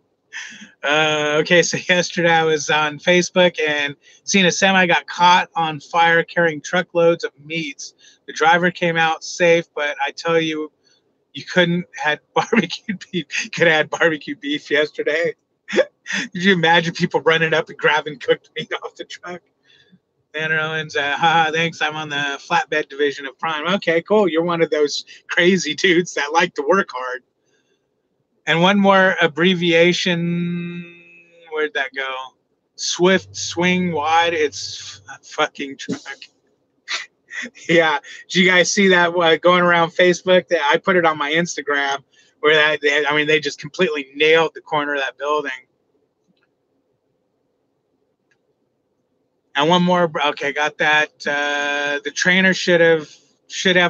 [SPEAKER 1] Okay, so yesterday I was on Facebook and seen a semi got caught on fire carrying truckloads of meats. The driver came out safe, but I tell you, you couldn't had barbecue beef. Could have had barbecue beef yesterday. Could you imagine people running up and grabbing cooked meat off the truck? Tanner Owens, thanks. I'm on the flatbed division of Prime. Okay, cool. You're one of those crazy dudes that like to work hard. And one more abbreviation. Where'd that go? Swift swing wide. It's a fucking truck. Yeah. Did you guys see that going around Facebook? That I put it on my Instagram where they just completely nailed the corner of that building. And one more. Okay, got that. The trainer should have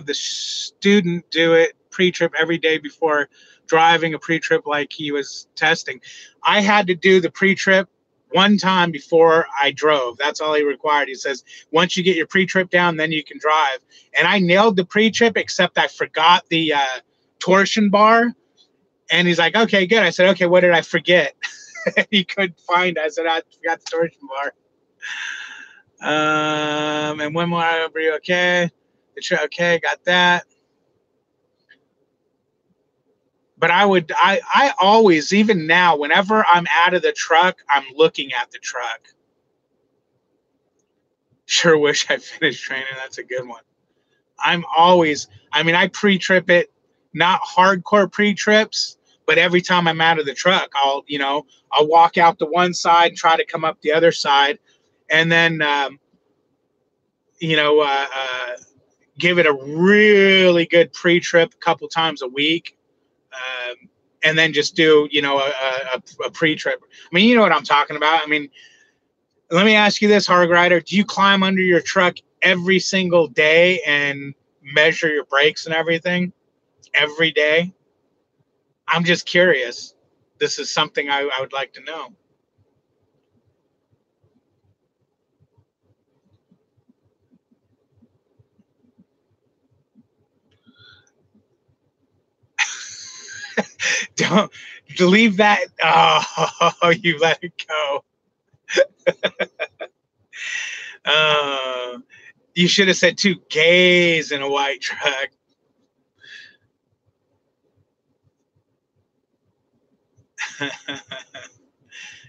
[SPEAKER 1] the student do it pre-trip every day before driving a pre-trip like he was testing. I had to do the pre-trip one time before I drove. That's all he required. He says, once you get your pre-trip down, then you can drive. And I nailed the pre-trip, except I forgot the torsion bar. And he's like, okay, good. I said, okay, what did I forget? He couldn't find it. I said, I forgot the torsion bar. And one more, okay. Okay, got that. But I always, even now, whenever I'm out of the truck, I'm looking at the truck. Sure wish I finished training. That's a good one. I pre-trip it, not hardcore pre-trips, but every time I'm out of the truck, I'll walk out the one side and try to come up the other side. And then, give it a really good pre-trip a couple times a week. And then just do, a pre-trip. I mean, you know what I'm talking about. I mean, let me ask you this, Hog Rider. Do you climb under your truck every single day and measure your brakes and everything every day? I'm just curious. This is something I would like to know. Don't leave that. Oh, you let it go. You should have said 2 gays in a white truck.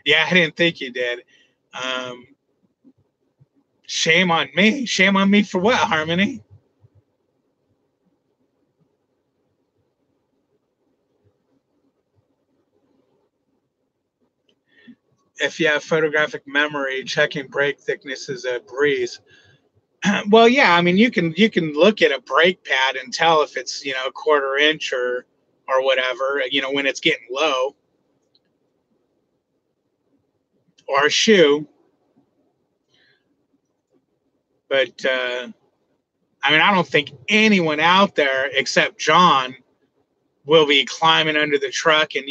[SPEAKER 1] Yeah, I didn't think you did. Um, shame on me. Shame on me for what, Harmony? If you have photographic memory, checking brake thickness is a breeze. Well, yeah, I mean you can look at a brake pad and tell if it's a quarter inch or whatever, when it's getting low, or a shoe. But I mean, I don't think anyone out there except John will be climbing under the truck and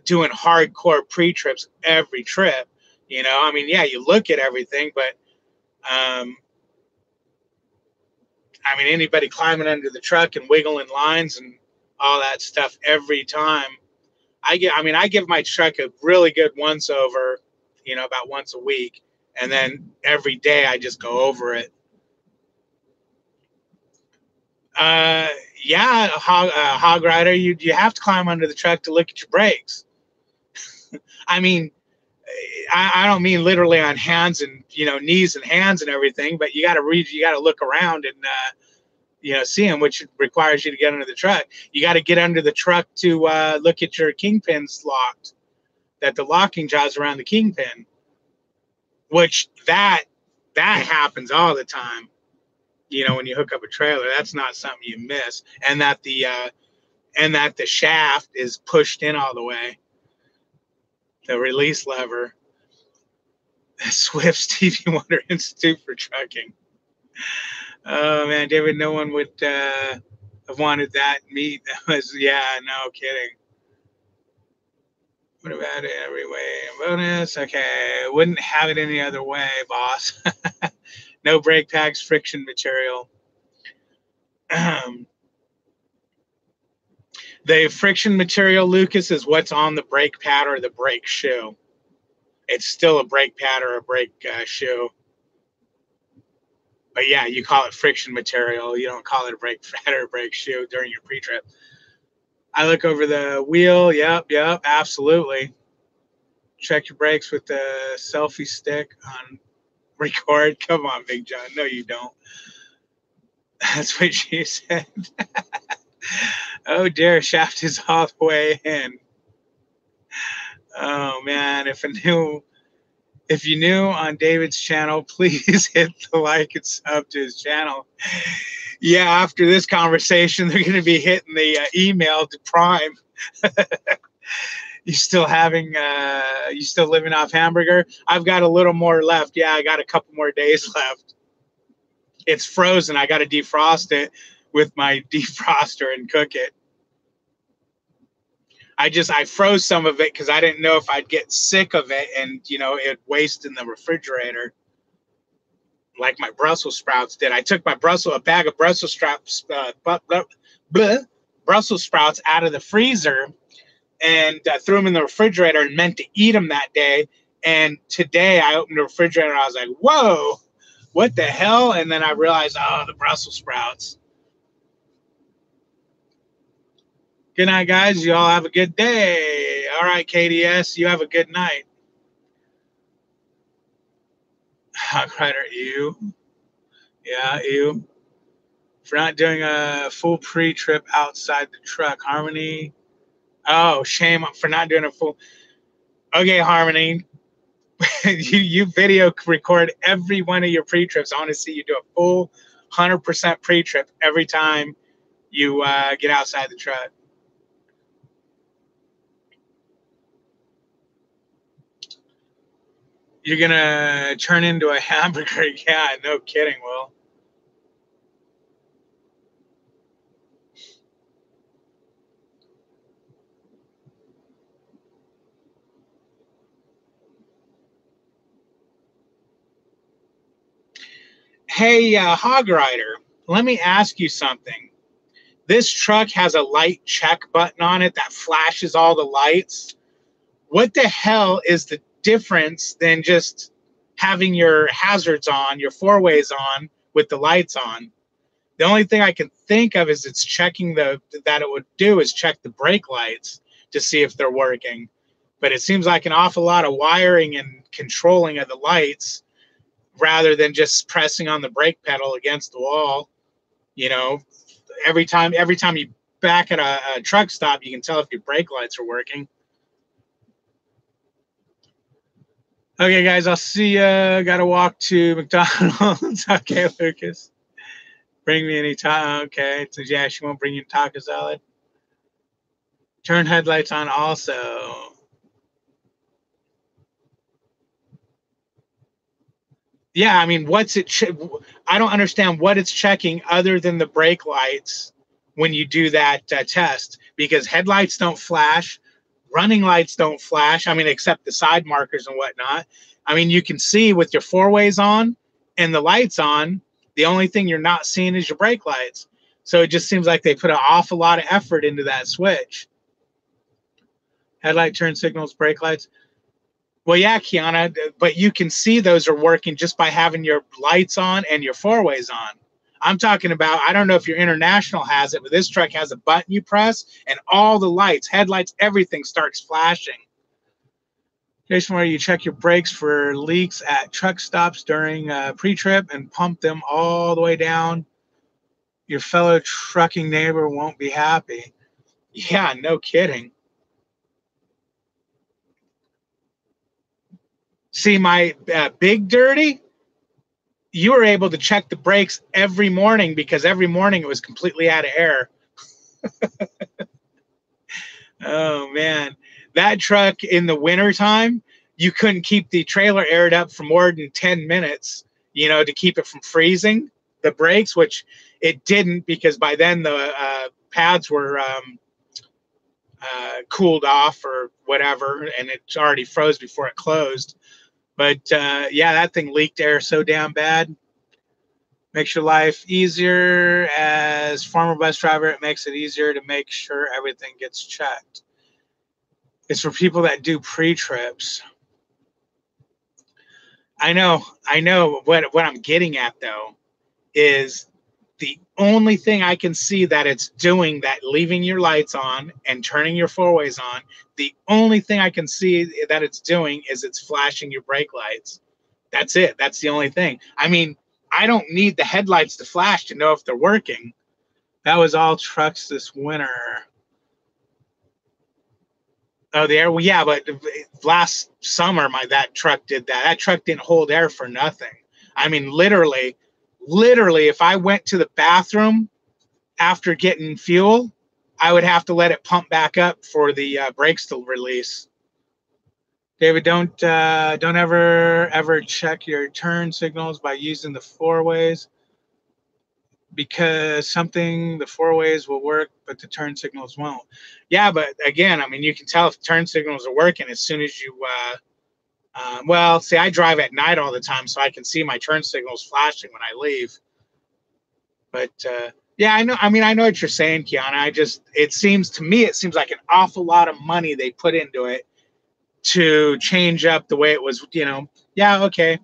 [SPEAKER 1] doing hardcore pre-trips every trip. I mean, yeah, you look at everything, but um, I mean, anybody climbing under the truck and wiggling lines and all that stuff every time. I give my truck a really good once over, about once a week, and then every day I just go over it. Uh, yeah, hog rider, you have to climb under the truck to look at your brakes. I mean, I don't mean literally on hands and knees and hands and everything, but you got to look around and see them, which requires you to get under the truck. You got to get under the truck to look at your kingpins locked, that the locking jaws around the kingpin, which that happens all the time. When you hook up a trailer, that's not something you miss, and that the shaft is pushed in all the way. The release lever. Swift Stevie Wonder Institute for Trucking. Oh man, David, no one would have wanted that meat. That was, yeah, no kidding. What about it every way? Bonus? Okay, wouldn't have it any other way, boss. No brake pads, friction material. The friction material, Lucas, is what's on the brake pad or the brake shoe. It's still a brake pad or a brake shoe. But yeah, you call it friction material. You don't call it a brake pad or a brake shoe during your pre-trip. I look over the wheel. Yep, absolutely. Check your brakes with the selfie stick on record. Come on, Big John. No, you don't. That's what she said. Oh dear, shaft is all the way in. Oh man, if you knew on David's channel, please hit the like and sub to his channel. Yeah, after this conversation, they're going to be hitting the email to Prime. You still living off hamburger? I've got a little more left. Yeah, I got a couple more days left. It's frozen. I got to defrost it with my defroster and cook it. I froze some of it because I didn't know if I'd get sick of it and it waste in the refrigerator like my Brussels sprouts did. I took a bag of Brussels sprouts, Brussels sprouts out of the freezer and threw them in the refrigerator and meant to eat them that day. And today I opened the refrigerator and I was like, whoa, what the hell? And then I realized, oh, the Brussels sprouts. Good night, guys. You all have a good day. All right, KDS, you have a good night. Hog Rider, you. Yeah, you. For not doing a full pre-trip outside the truck. Harmony. Oh, shame for not doing a full. Okay, Harmony. you video record every one of your pre-trips. I want to see you do a full 100% pre-trip every time you get outside the truck. You're gonna turn into a hamburger. Yeah, no kidding, Will. Hey, Hog Rider, let me ask you something. This truck has a light check button on it that flashes all the lights. What the hell is the difference than just having your hazards on, your four-ways on with the lights on? The only thing I can think of is it's checking that it would do is check the brake lights to see if they're working. But it seems like an awful lot of wiring and controlling of the lights rather than just pressing on the brake pedal against the wall. You know, every time you back at a truck stop, you can tell if your brake lights are working. Okay, guys, I'll see you. Got to walk to McDonald's. Okay, Lucas. Bring me any taco. Okay, so yeah, she won't bring you taco salad. Turn headlights on also. Yeah, I mean, what's it? I don't understand what it's checking other than the brake lights when you do that test, because headlights don't flash, running lights don't flash. I mean, except the side markers and whatnot. I mean, you can see with your four ways on and the lights on, the only thing you're not seeing is your brake lights. So it just seems like they put an awful lot of effort into that switch. Headlight, turn signals, brake lights. Well, yeah, Kiana, but you can see those are working just by having your lights on and your four ways on. I'm talking about, I don't know if your International has it, but this truck has a button you press and all the lights, headlights, everything starts flashing. Jason, where you check your brakes for leaks at truck stops during pre-trip and pump them all the way down. Your fellow trucking neighbor won't be happy. Yeah, no kidding. See, my Big Dirty, you were able to check the brakes every morning because every morning it was completely out of air. Oh, man. That truck in the wintertime, you couldn't keep the trailer aired up for more than 10 minutes, you know, to keep it from freezing the brakes, which it didn't because by then the pads were cooled off or whatever, and it already froze before it closed. But yeah, that thing leaked air so damn bad. Makes your life easier. As former bus driver, it makes it easier to make sure everything gets checked. It's for people that do pre-trips. I know what I'm getting at though is the only thing I can see that it's doing, that leaving your lights on and turning your four ways on, the only thing I can see that it's doing is it's flashing your brake lights. That's it. That's the only thing. I mean, I don't need the headlights to flash to know if they're working. That was all trucks this winter. Oh, the air. Well, yeah, but last summer, that truck did that. That truck didn't hold air for nothing. I mean, literally, if I went to the bathroom after getting fuel, I would have to let it pump back up for the brakes to release. David, don't ever check your turn signals by using the four ways, because the four ways will work, but the turn signals won't. Yeah, but again, I mean, you can tell if turn signals are working as soon as you, well, see, I drive at night all the time, so I can see my turn signals flashing when I leave. But yeah, I know. I mean, I know what you're saying, Kiana. It seems like an awful lot of money they put into it to change up the way it was, you know. Yeah, okay.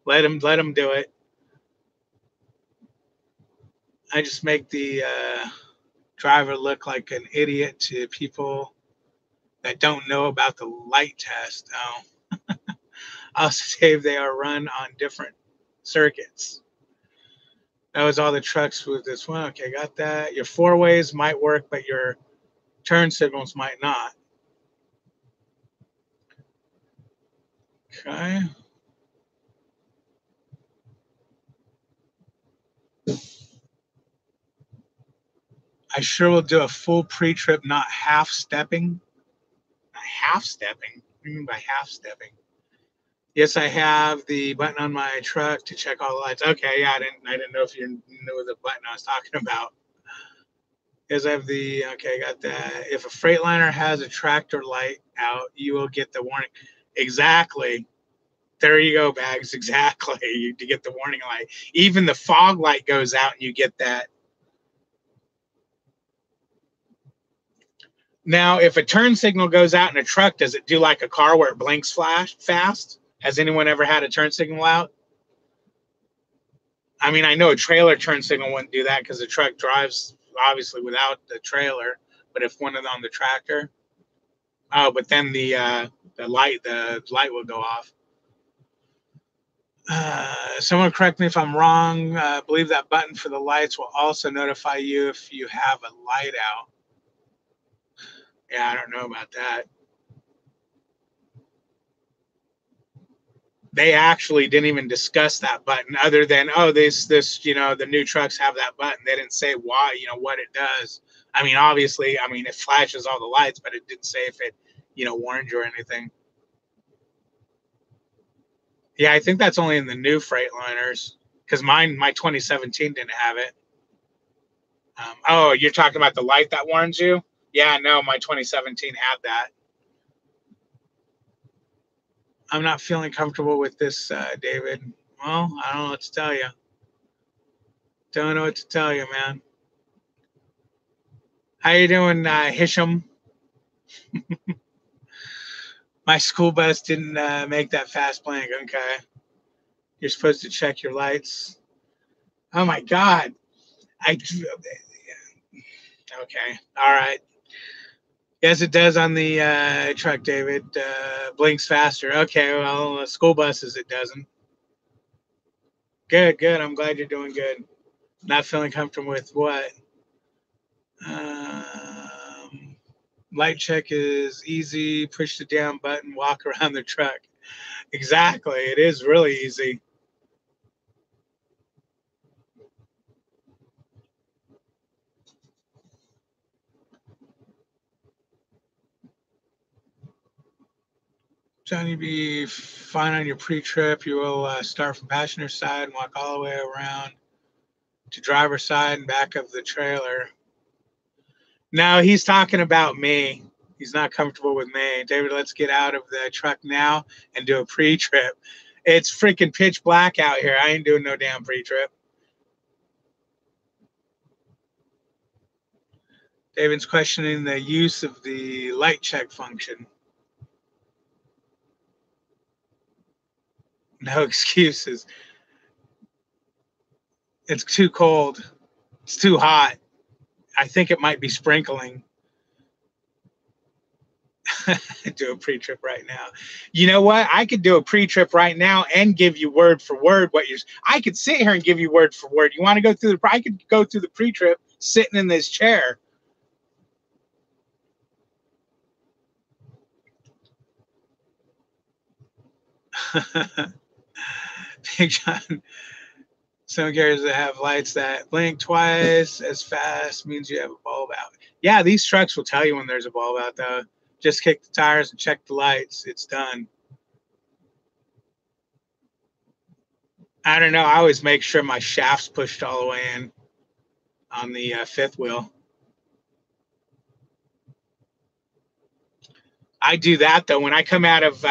[SPEAKER 1] Let them do it. I just make the driver look like an idiot to people that don't know about the light test. Oh, also, Dave, they are run on different circuits. That was all the trucks with this one. Okay, got that. Your four ways might work, but your turn signals might not. Okay. I sure will do a full pre-trip, not half-stepping. Half-stepping? What do you mean by half-stepping? Yes, I have the button on my truck to check all the lights. Okay, yeah, I didn't know if you knew the button I was talking about. Yes, I have okay, got that. If a Freightliner has a tractor light out, you will get the warning. Exactly. There you go, Bags. Exactly. You get the warning light. Even the fog light goes out and you get that. Now, if a turn signal goes out in a truck, does it do like a car where it blinks fast? Has anyone ever had a turn signal out? I mean, I know a trailer turn signal wouldn't do that because the truck drives obviously without the trailer, but if one is on the tractor, oh, but then the light will go off. Someone correct me if I'm wrong. I believe that button for the lights will also notify you if you have a light out. Yeah, I don't know about that. They actually didn't even discuss that button other than, oh, this, the new trucks have that button. They didn't say why, what it does. I mean, obviously, it flashes all the lights, but it didn't say if it, warned you or anything. Yeah, I think that's only in the new Freightliners because my 2017 didn't have it. Oh, you're talking about the light that warns you? Yeah, no, my 2017 had that. I'm not feeling comfortable with this, David. Well, I don't know what to tell you. Don't know what to tell you, man. How you doing, Hisham? My school bus didn't make that fast blank. Okay. You're supposed to check your lights. Oh my God. Okay. All right. Yes, it does on the truck, David. Blinks faster. Okay. Well, school buses, it doesn't. Good, good. I'm glad you're doing good. Not feeling comfortable with what? Um, Light check is easy. Push the damn button, walk around the truck. Exactly. It is really easy. Johnny, be fine on your pre-trip. You will start from passenger side and walk all the way around to driver's side and back of the trailer. No, he's talking about me. He's not comfortable with me. David, let's get out of the truck now and do a pre-trip. It's freaking pitch black out here. I ain't doing no damn pre-trip. David's questioning the use of the light check function. No excuses. It's too cold. It's too hot. I think it might be sprinkling. Do a pre-trip right now. You know what? I could do a pre-trip right now and give you word for word what you're. I could sit here and give you word for word. You want to go through the? I could go through the pre-trip sitting in this chair. Big John. Some carriers that have lights that blink twice as fast means you have a bulb out. Yeah, these trucks will tell you when there's a bulb out though. Just kick the tires and check the lights. It's done. I don't know. I always make sure my shaft's pushed all the way in on the fifth wheel. I do that though. When I come out of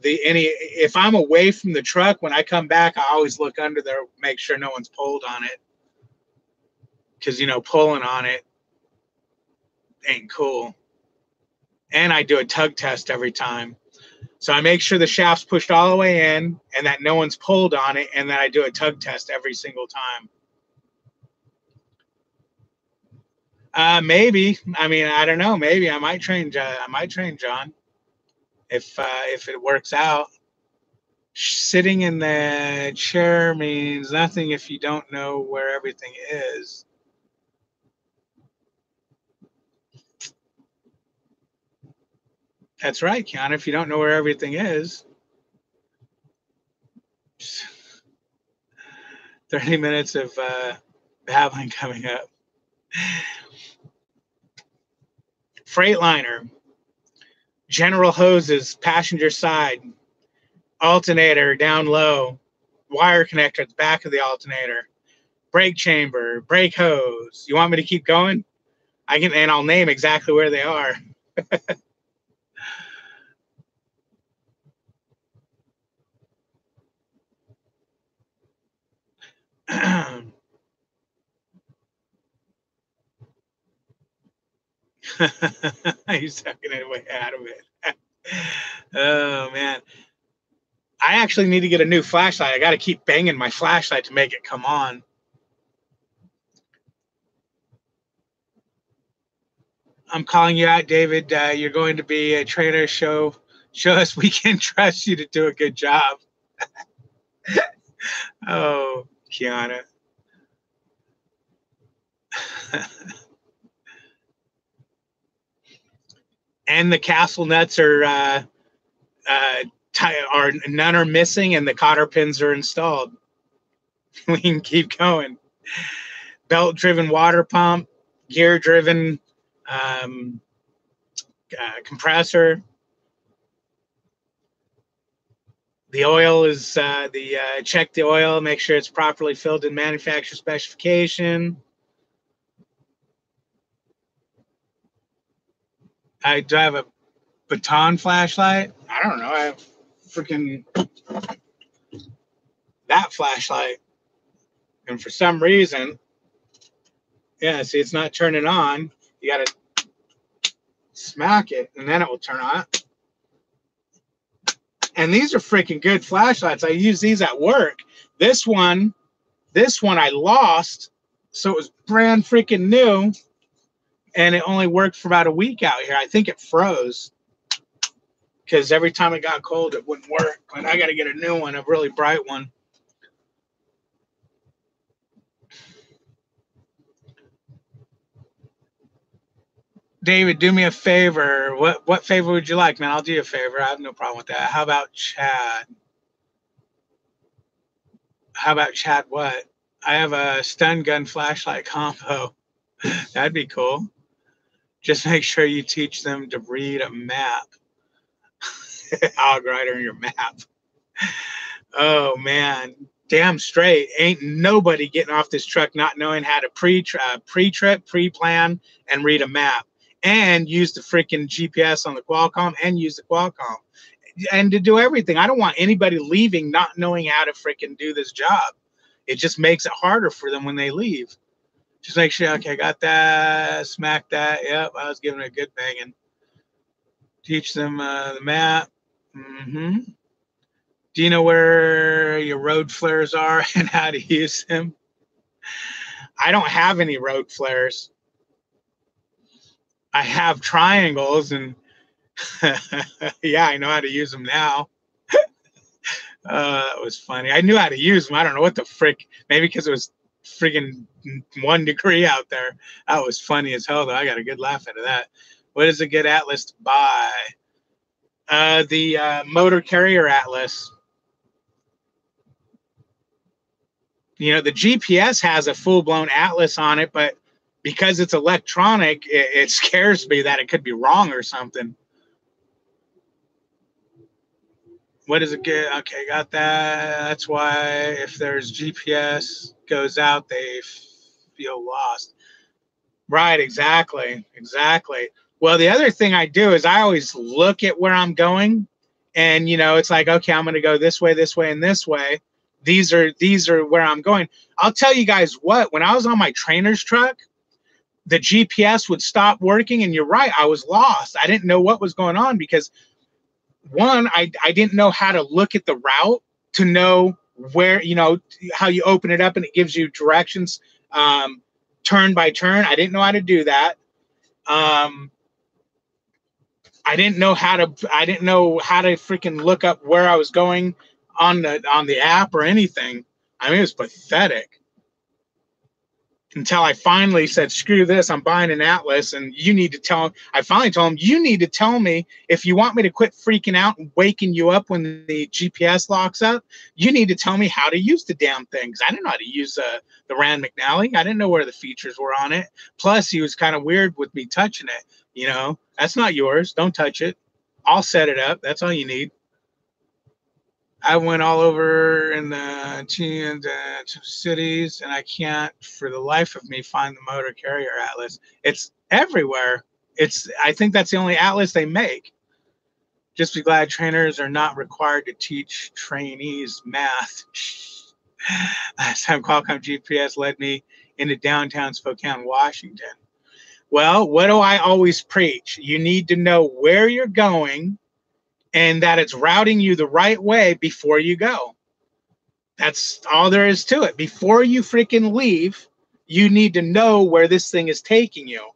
[SPEAKER 1] if I'm away from the truck, when I come back, I always look under there, make sure no one's pulled on it. Because, pulling on it ain't cool. And I do a tug test every time. So I make sure the shaft's pushed all the way in and that no one's pulled on it. And then I do a tug test every single time. Maybe. I don't know. Maybe I might train. I might train John if it works out. Sitting in the chair means nothing if you don't know where everything is. That's right, Keanu. If you don't know where everything is, 30 minutes of babbling coming up. Freightliner, general hoses, passenger side, alternator down low, wire connector at the back of the alternator, brake chamber, brake hose. You want me to keep going? I can, and I'll name exactly where they are. He's sucking it way out of it. Oh man. I actually need to get a new flashlight. I got to keep banging my flashlight to make it come on. I'm calling you out, David. You're going to be a trainer. Show us we can trust you to do a good job. Oh, Kiana. And the castle nuts are none are missing, and the cotter pins are installed. We can keep going. Belt-driven water pump, gear-driven compressor. The oil is check the oil, make sure it's properly filled in manufacturer specification. Do I have a baton flashlight? I don't know. I have freaking that flashlight. And for some reason, yeah, see, it's not turning on. You got to smack it, and then it will turn on. And these are freaking good flashlights. I use these at work. This one I lost, so it was brand freaking new, and it only worked for about a week out here. I think it froze because every time it got cold, it wouldn't work. But I got to get a new one, a really bright one. David, do me a favor. What favor would you like, man? I'll do you a favor. I have no problem with that. How about Chad? What? I have a stun gun flashlight combo. That'd be cool. Just make sure you teach them to read a map. Hog Rider in your map. Oh, man. Damn straight. Ain't nobody getting off this truck not knowing how to pre-trip, pre-plan, and read a map. And use the freaking GPS on the Qualcomm and use the Qualcomm. And to do everything. I don't want anybody leaving not knowing how to freaking do this job. It just makes it harder for them when they leave. Just make sure, okay, got that, smack that. Yep, I was giving it a good banging. Teach them the map. Mm-hmm. Do you know where your road flares are and how to use them? I don't have any road flares. I have triangles, and yeah, I know how to use them now. That was funny. I knew how to use them. I don't know what the frick. Maybe because it was friggin' 1 degree out there. That was funny as hell, though. I got a good laugh out of that. What is a good atlas to buy? The Motor Carrier Atlas. You know, the GPS has a full-blown atlas on it, but because it's electronic, it scares me that it could be wrong or something. What is it good? Okay, got that. That's why if there's GPS goes out, they feel lost. Right, exactly. Well, the other thing I do is I always look at where I'm going, and it's like, okay, I'm going to go this way, and this way. These are where I'm going. I'll tell you guys what, when I was on my trainer's truck, the GPS would stop working, and you're right, I was lost. I didn't know what was going on because one, I didn't know how to look at the route to know where, how you open it up and it gives you directions turn by turn. I didn't know how to do that. I didn't know how to freaking look up where I was going on the app or anything. I mean, it was pathetic. Until I finally said, screw this, I'm buying an atlas, and I finally told him, you need to tell me if you want me to quit freaking out and waking you up when the GPS locks up, you need to tell me how to use the damn things. I didn't know how to use the Rand McNally. I didn't know where the features were on it. Plus, he was kind of weird with me touching it. That's not yours. Don't touch it. I'll set it up. That's all you need. I went all over in the cities, and I can't, for the life of me, find the Motor Carrier Atlas. It's everywhere. I think that's the only atlas they make. Just be glad trainers are not required to teach trainees math. Last time Qualcomm GPS led me into downtown Spokane, Washington. Well, what do I always preach? You need to know where you're going and that it's routing you the right way before you go. That's all there is to it. Before you freaking leave, you need to know where this thing is taking you.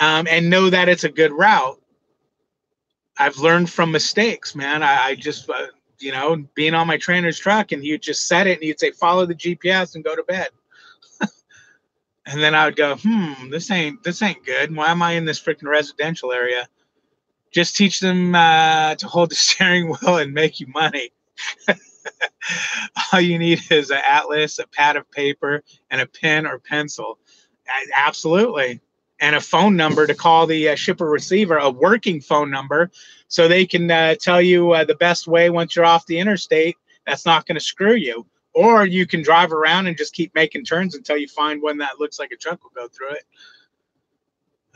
[SPEAKER 1] and know that it's a good route. I've learned from mistakes, man. I just, being on my trainer's truck, and he'd just set it and he'd say, follow the GPS and go to bed. And then I would go, this ain't good. Why am I in this freaking residential area? Just teach them to hold the steering wheel and make you money. All you need is an atlas, a pad of paper, and a pen or pencil. Absolutely. And a phone number to call the shipper receiver, a working phone number, so they can tell you the best way once you're off the interstate that's not going to screw you. Or you can drive around and just keep making turns until you find one that looks like a truck will go through it.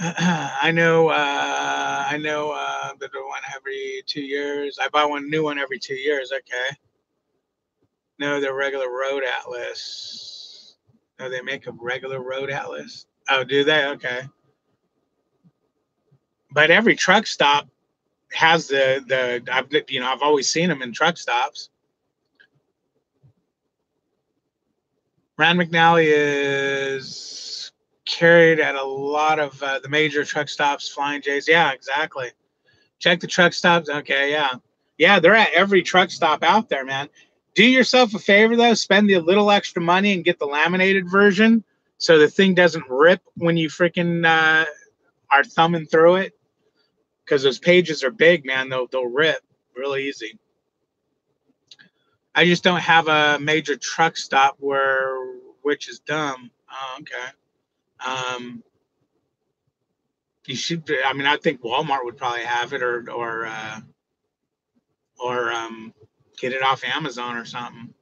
[SPEAKER 1] I know that one every 2 years. I buy one new one every 2 years. Okay. No, the regular road atlas. No, they make a regular road atlas. Oh, do they? Okay. But every truck stop has I've always seen them in truck stops. Rand McNally is carried at a lot of the major truck stops, Flying J's. Yeah, exactly. Check the truck stops. Okay, yeah. Yeah, they're at every truck stop out there, man. Do yourself a favor, though. Spend a little extra money and get the laminated version so the thing doesn't rip when you freaking are thumbing through it. Because those pages are big, man. They'll rip really easy. I just don't have a major truck stop which is dumb. Oh, okay. You should. I mean, I think Walmart would probably have it, or get it off Amazon or something.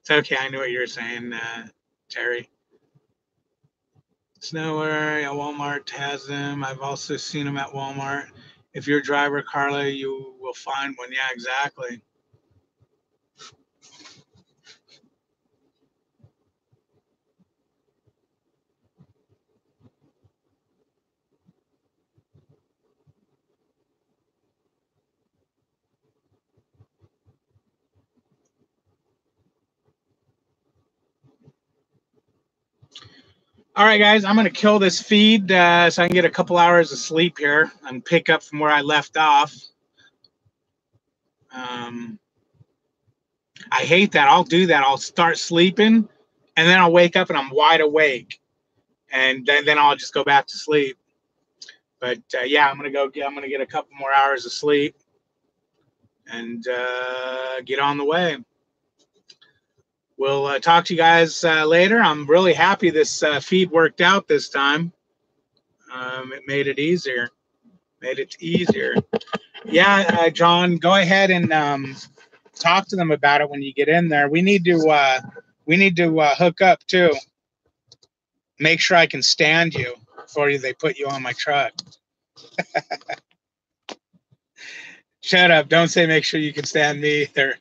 [SPEAKER 1] It's okay. I knew what you were saying, Terry. Snower, yeah, Walmart has them. I've also seen them at Walmart. If you're a driver, Carla, you will find one. Yeah, exactly. All right, guys, I'm going to kill this feed so I can get a couple hours of sleep here and pick up from where I left off. I hate that. I'll do that. I'll start sleeping, and then I'll wake up and I'm wide awake, and then I'll just go back to sleep. But yeah, I'm gonna get a couple more hours of sleep and get on the way. We'll talk to you guys later. I'm really happy this feed worked out this time. It made it easier. Yeah, John, go ahead and talk to them about it when you get in there. We need to hook up too. Make sure I can stand you before they put you on my truck. Shut up! Don't say make sure you can stand me either.